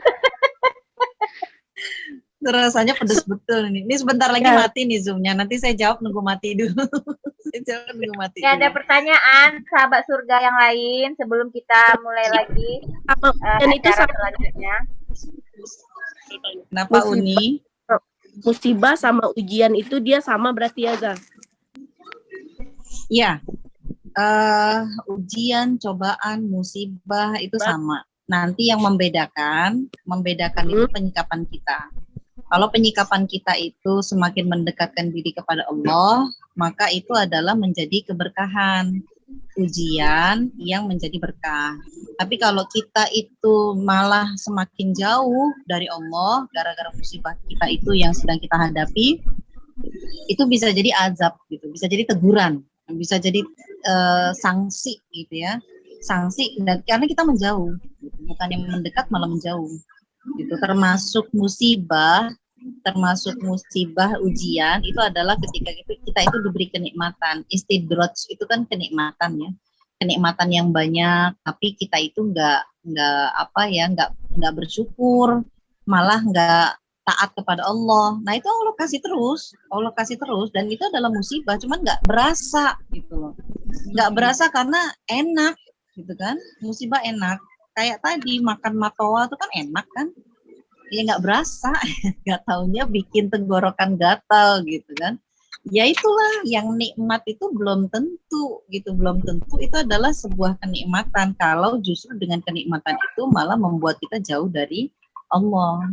Rasanya pedes betul nih. Ini sebentar lagi mati nih Zoom-nya. Nanti saya jawab nunggu mati dulu. Ya, ada pertanyaan sahabat surga yang lain sebelum kita mulai lagi acara selanjutnya. Kenapa Uni? Musibah sama ujian itu dia sama berarti ya, Ga? Iya. Ujian, cobaan, musibah itu sama. Nanti yang membedakan itu penyikapan kita. Kalau penyikapan kita itu semakin mendekatkan diri kepada Allah, maka itu adalah menjadi keberkahan. Ujian yang menjadi berkah. Tapi kalau kita itu malah semakin jauh dari Allah gara-gara musibah kita itu yang sedang kita hadapi, itu bisa jadi azab gitu, bisa jadi teguran, bisa jadi sanksi gitu ya. Sanksi karena kita menjauh, gitu. Bukan yang mendekat malah menjauh. Gitu. Termasuk musibah ujian itu adalah ketika kita itu diberi kenikmatan. Istidraj itu kan kenikmatan ya, kenikmatan yang banyak, tapi kita itu nggak bersyukur, malah nggak taat kepada Allah. Nah itu Allah kasih terus dan itu adalah musibah, cuman nggak berasa gitu loh. Nggak berasa karena enak gitu kan, musibah enak. Kayak tadi makan matoa itu kan enak kan, ya nggak berasa, nggak taunya bikin tenggorokan gatal gitu kan. Ya itulah yang nikmat itu belum tentu gitu, belum tentu itu adalah sebuah kenikmatan kalau justru dengan kenikmatan itu malah membuat kita jauh dari Allah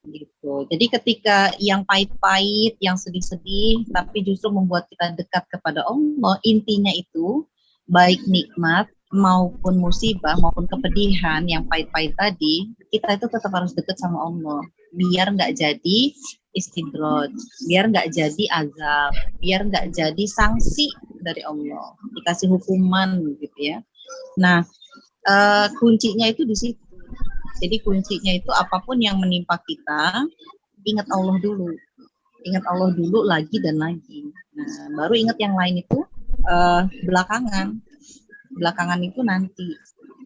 gitu. Jadi ketika yang pahit-pahit, yang sedih-sedih tapi justru membuat kita dekat kepada Allah, intinya itu baik nikmat maupun musibah maupun kepedihan yang pahit-pahit tadi, kita itu tetap harus dekat sama Allah biar nggak jadi istidroj, biar nggak jadi azab, biar nggak jadi sanksi dari Allah, dikasih hukuman gitu ya. Nah, kuncinya itu di situ. Jadi kuncinya itu apapun yang menimpa kita, ingat Allah dulu. Ingat Allah dulu lagi dan lagi. Nah, baru ingat yang lain itu belakangan. Belakangan itu nanti.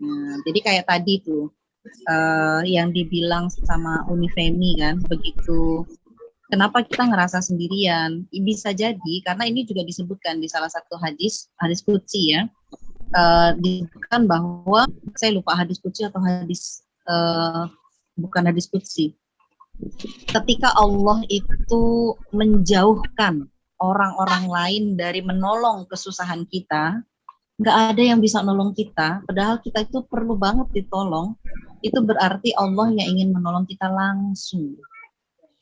Nah, jadi kayak tadi tuh yang dibilang sama Uni Femi kan, begitu kenapa kita ngerasa sendirian? Bisa jadi karena ini juga disebutkan di salah satu hadis qudsi ya. Disebutkan bahwa saya lupa hadis qudsi atau hadis bukan hadis qudsi. Ketika Allah itu menjauhkan orang-orang lain dari menolong kesusahan kita, nggak ada yang bisa nolong kita, padahal kita itu perlu banget ditolong, itu berarti Allah yang ingin menolong kita langsung.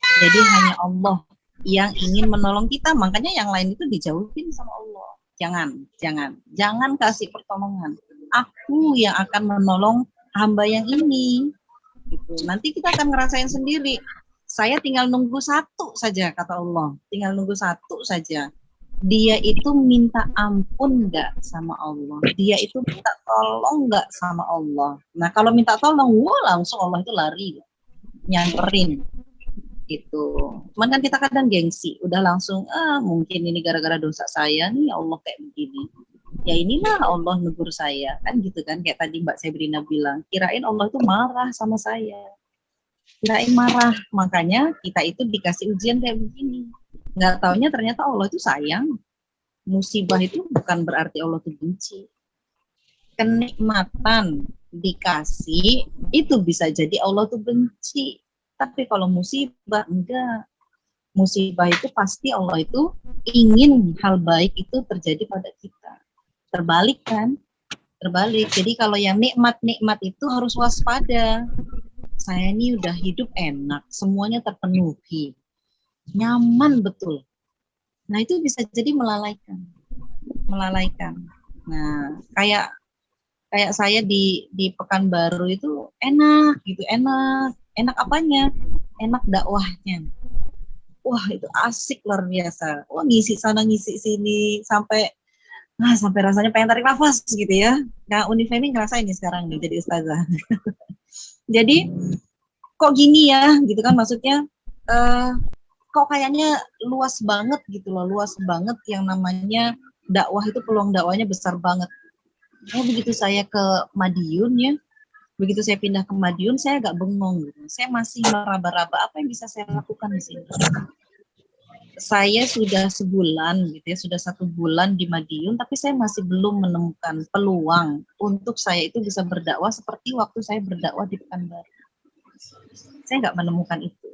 Jadi hanya Allah yang ingin menolong kita, makanya yang lain itu dijauhin sama Allah. Jangan kasih pertolongan. Aku yang akan menolong hamba yang ini. Gitu. Nanti kita akan ngerasain sendiri. Saya tinggal nunggu satu saja, kata Allah. Tinggal nunggu satu saja. Dia itu minta ampun nggak sama Allah? Dia itu minta tolong nggak sama Allah? Nah kalau minta tolong, langsung Allah itu lari, nyamperin. Gitu. Cuman kan kita kadang gengsi, udah langsung mungkin ini gara-gara dosa saya nih Allah kayak begini. Ya inilah Allah negur saya, kan gitu kan, kayak tadi Mbak Sebrina bilang, kirain Allah itu marah sama saya. Kirain marah, makanya kita itu dikasih ujian kayak begini. Nggak taunya ternyata Allah itu sayang. Musibah itu bukan berarti Allah itu benci. Kenikmatan dikasih itu bisa jadi Allah itu benci. Tapi kalau musibah enggak. Musibah itu pasti Allah itu ingin hal baik itu terjadi pada kita. Terbalik kan? Terbalik. Jadi kalau yang nikmat-nikmat itu harus waspada. Saya ini udah hidup enak, semuanya terpenuhi. Nyaman betul. Nah itu bisa jadi melalaikan. Nah kayak saya di Pekanbaru itu enak gitu, enak apanya? Enak dakwahnya. Wah itu asik luar biasa. Wah ngisi sana ngisi sini sampai rasanya pengen tarik nafas gitu ya. Nah Uni Femi ngerasain nih sekarang nih jadi ustazah. Jadi kok gini ya gitu kan, maksudnya kok kayaknya luas banget gitu loh, luas banget yang namanya dakwah itu, peluang dakwahnya besar banget. Begitu saya ke Madiun ya, begitu saya pindah ke Madiun, saya agak bengong gitu. Saya masih meraba-raba apa yang bisa saya lakukan di sini. Saya sudah sebulan gitu ya, sudah 1 bulan di Madiun, tapi saya masih belum menemukan peluang untuk saya itu bisa berdakwah seperti waktu saya berdakwah di Pekanbaru. Saya nggak menemukan itu.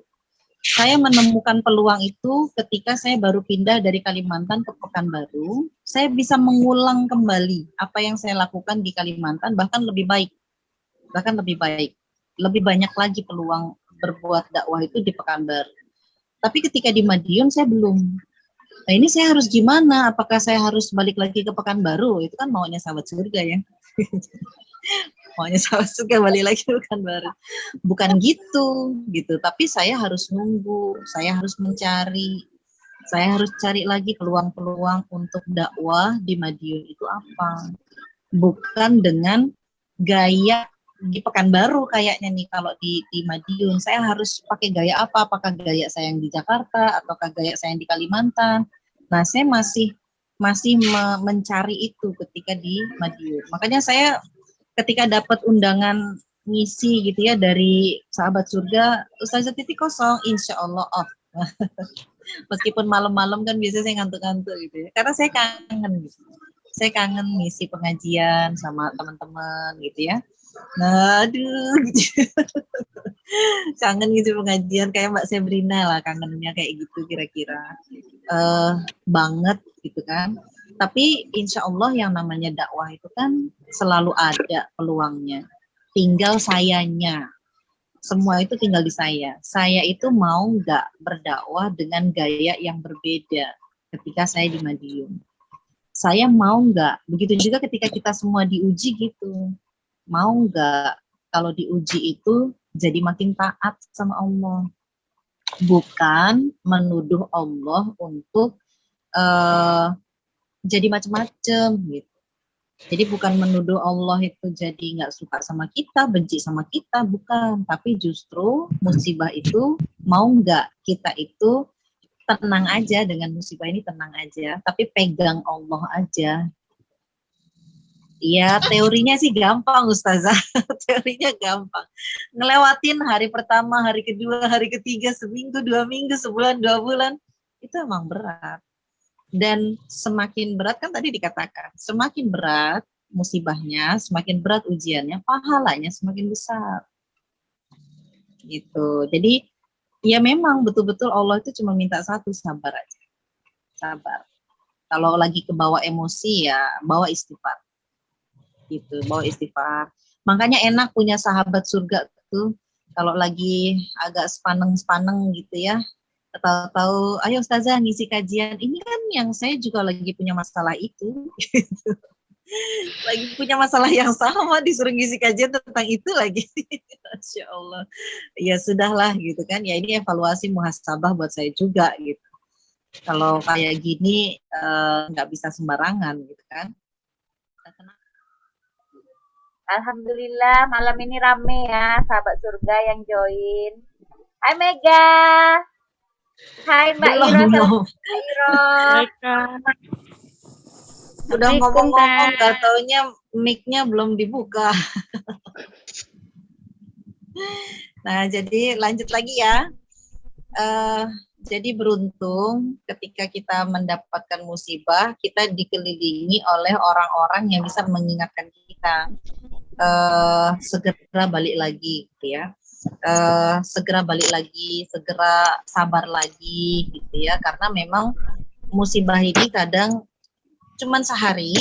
Saya menemukan peluang itu ketika saya baru pindah dari Kalimantan ke Pekanbaru. Saya bisa mengulang kembali apa yang saya lakukan di Kalimantan, bahkan lebih baik. Lebih banyak lagi peluang berbuat dakwah itu di Pekanbaru. Tapi ketika di Madiun saya belum. Nah ini saya harus gimana? Apakah saya harus balik lagi ke Pekanbaru? Itu kan maunya sahabat surga ya. Maunya sahabat surga balik lagi ke Pekanbaru. Bukan gitu. Tapi saya harus nunggu, saya harus mencari. Saya harus cari lagi peluang-peluang untuk dakwah di Madiun itu apa. Bukan dengan gaya di Pekanbaru kayaknya nih, kalau di Madiun saya harus pakai gaya apa? Apakah gaya saya yang di Jakarta ataukah gaya saya yang di Kalimantan? Nah, saya masih mencari itu ketika di Madiun. Makanya saya ketika dapat undangan ngisi gitu ya dari sahabat surga, Ustazah Titi kosong, insya Allah off. Meskipun malam-malam kan biasanya saya ngantuk-ngantuk gitu ya, karena saya kangen gitu. Saya kangen ngisi pengajian sama teman-teman gitu ya. Nah, aduh, gitu. Kangen gitu pengajian kayak Mbak Sebrina lah, kangennya kayak gitu kira-kira. Banget gitu kan. Tapi insya Allah yang namanya dakwah itu kan selalu ada peluangnya. Tinggal sayanya. Semua itu tinggal di saya. Saya itu mau nggak berdakwah dengan gaya yang berbeda ketika saya di Madiun. Saya mau nggak, begitu juga ketika kita semua diuji gitu. Mau nggak kalau diuji itu jadi makin taat sama Allah. Bukan menuduh Allah untuk jadi macam-macam gitu. Jadi bukan menuduh Allah itu jadi nggak suka sama kita, benci sama kita, bukan. Tapi justru musibah itu mau nggak kita itu tenang aja dengan musibah ini, tenang aja. Tapi pegang Allah aja. Iya, teorinya sih gampang Ustazah. Teorinya gampang. Ngelewatin hari pertama, hari kedua, hari ketiga, seminggu, 2 minggu, sebulan, 2 bulan. Itu emang berat. Dan semakin berat kan tadi dikatakan, semakin berat musibahnya, semakin berat ujiannya, pahalanya semakin besar. Gitu. Jadi ya memang betul-betul Allah itu cuma minta satu, sabar aja. Sabar. Kalau lagi kebawa emosi ya bawa istighfar. Gitu, bawa istighfar. Makanya enak punya sahabat surga tuh, kalau lagi agak sepaneng-sepaneng gitu ya, tahu-tahu ayo Ustazah ngisi kajian, ini kan yang saya juga lagi punya masalah itu. Gitu. Lagi punya masalah yang sama, disuruh ngisi kajian tentang itu lagi. Masya Allah. Ya sudahlah gitu kan, ya ini evaluasi muhasabah buat saya juga gitu. Kalau kayak gini nggak bisa sembarangan gitu kan. Alhamdulillah malam ini rame ya sahabat surga yang join. Hai Mega. Hai Mbak Iro. Belum. Mbak Iro. Udah ngomong-ngomong gak taunya mic-nya belum dibuka. Nah jadi lanjut lagi ya. Jadi beruntung ketika kita mendapatkan musibah, kita dikelilingi oleh orang-orang yang bisa mengingatkan kita. Segera balik lagi gitu ya, segera balik lagi, segera sabar lagi gitu ya, karena memang musibah ini kadang cuman sehari,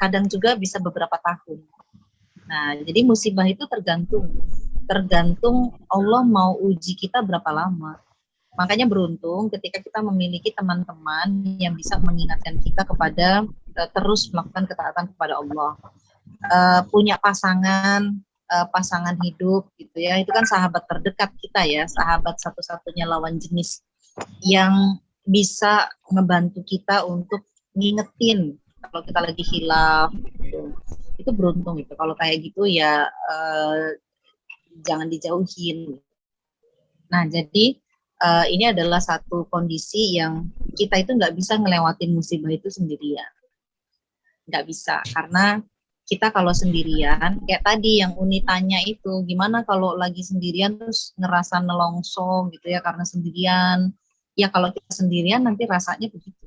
kadang juga bisa beberapa tahun. Nah jadi musibah itu tergantung Allah mau uji kita berapa lama. Makanya beruntung ketika kita memiliki teman-teman yang bisa mengingatkan kita kepada terus melakukan ketaatan kepada Allah. Punya pasangan hidup gitu ya, itu kan sahabat terdekat kita ya, sahabat satu-satunya lawan jenis yang bisa ngebantu kita untuk ngingetin kalau kita lagi hilaf gitu. Itu beruntung itu, kalau kayak gitu ya jangan dijauhin. Nah jadi ini adalah satu kondisi yang kita itu nggak bisa ngelewatin musibah itu sendirian, nggak bisa, karena kita kalau sendirian, kayak tadi yang Uni tanya itu, gimana kalau lagi sendirian terus ngerasa nelongso gitu ya karena sendirian. Ya kalau kita sendirian nanti rasanya begitu.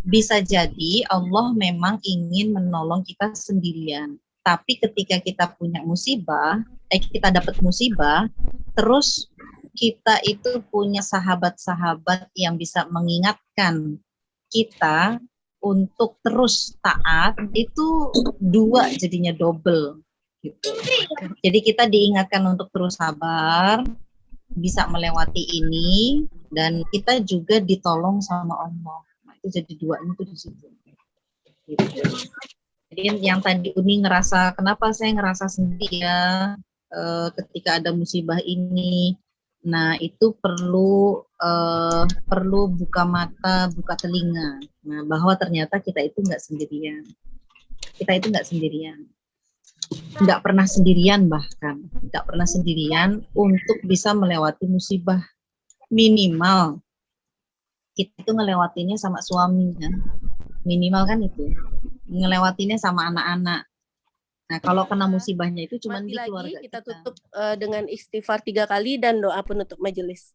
Bisa jadi Allah memang ingin menolong kita sendirian. Tapi ketika kita punya musibah, kita dapat musibah, terus kita itu punya sahabat-sahabat yang bisa mengingatkan kita untuk terus taat, itu dua jadinya double gitu. Jadi kita diingatkan untuk terus sabar, bisa melewati ini, dan kita juga ditolong sama Allah. Nah, itu jadi dua itu di situ. Gitu. Jadi yang tadi Uni ngerasa, kenapa saya ngerasa sendiri ya ketika ada musibah ini. Nah itu perlu buka mata, buka telinga. Nah bahwa ternyata kita itu nggak sendirian. Kita itu nggak sendirian. Nggak pernah sendirian, bahkan nggak pernah sendirian untuk bisa melewati musibah. Minimal kita itu ngelewatinya sama suami kan. Minimal kan itu. Ngelewatinya sama anak-anak. Nah, kalau kena musibahnya itu cuma Mati di lagi keluarga kita kita. tutup dengan istighfar 3 kali dan doa penutup majelis.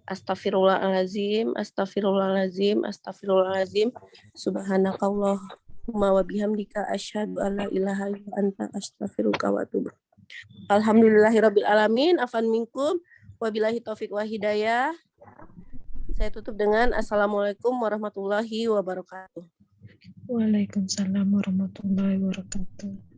Astaghfirullahalazim, astaghfirullahalazim, astaghfirullahalazim. Subhanakallahumma wa bihamdika asyhadu an la ilaha illa anta astaghfiruka wa atubu. Alhamdulillahirabbil alamin, afan minkum, wabillahi taufik wa hidayah. Saya tutup dengan assalamualaikum warahmatullahi wabarakatuh. Waalaikumsalam warahmatullahi wabarakatuh.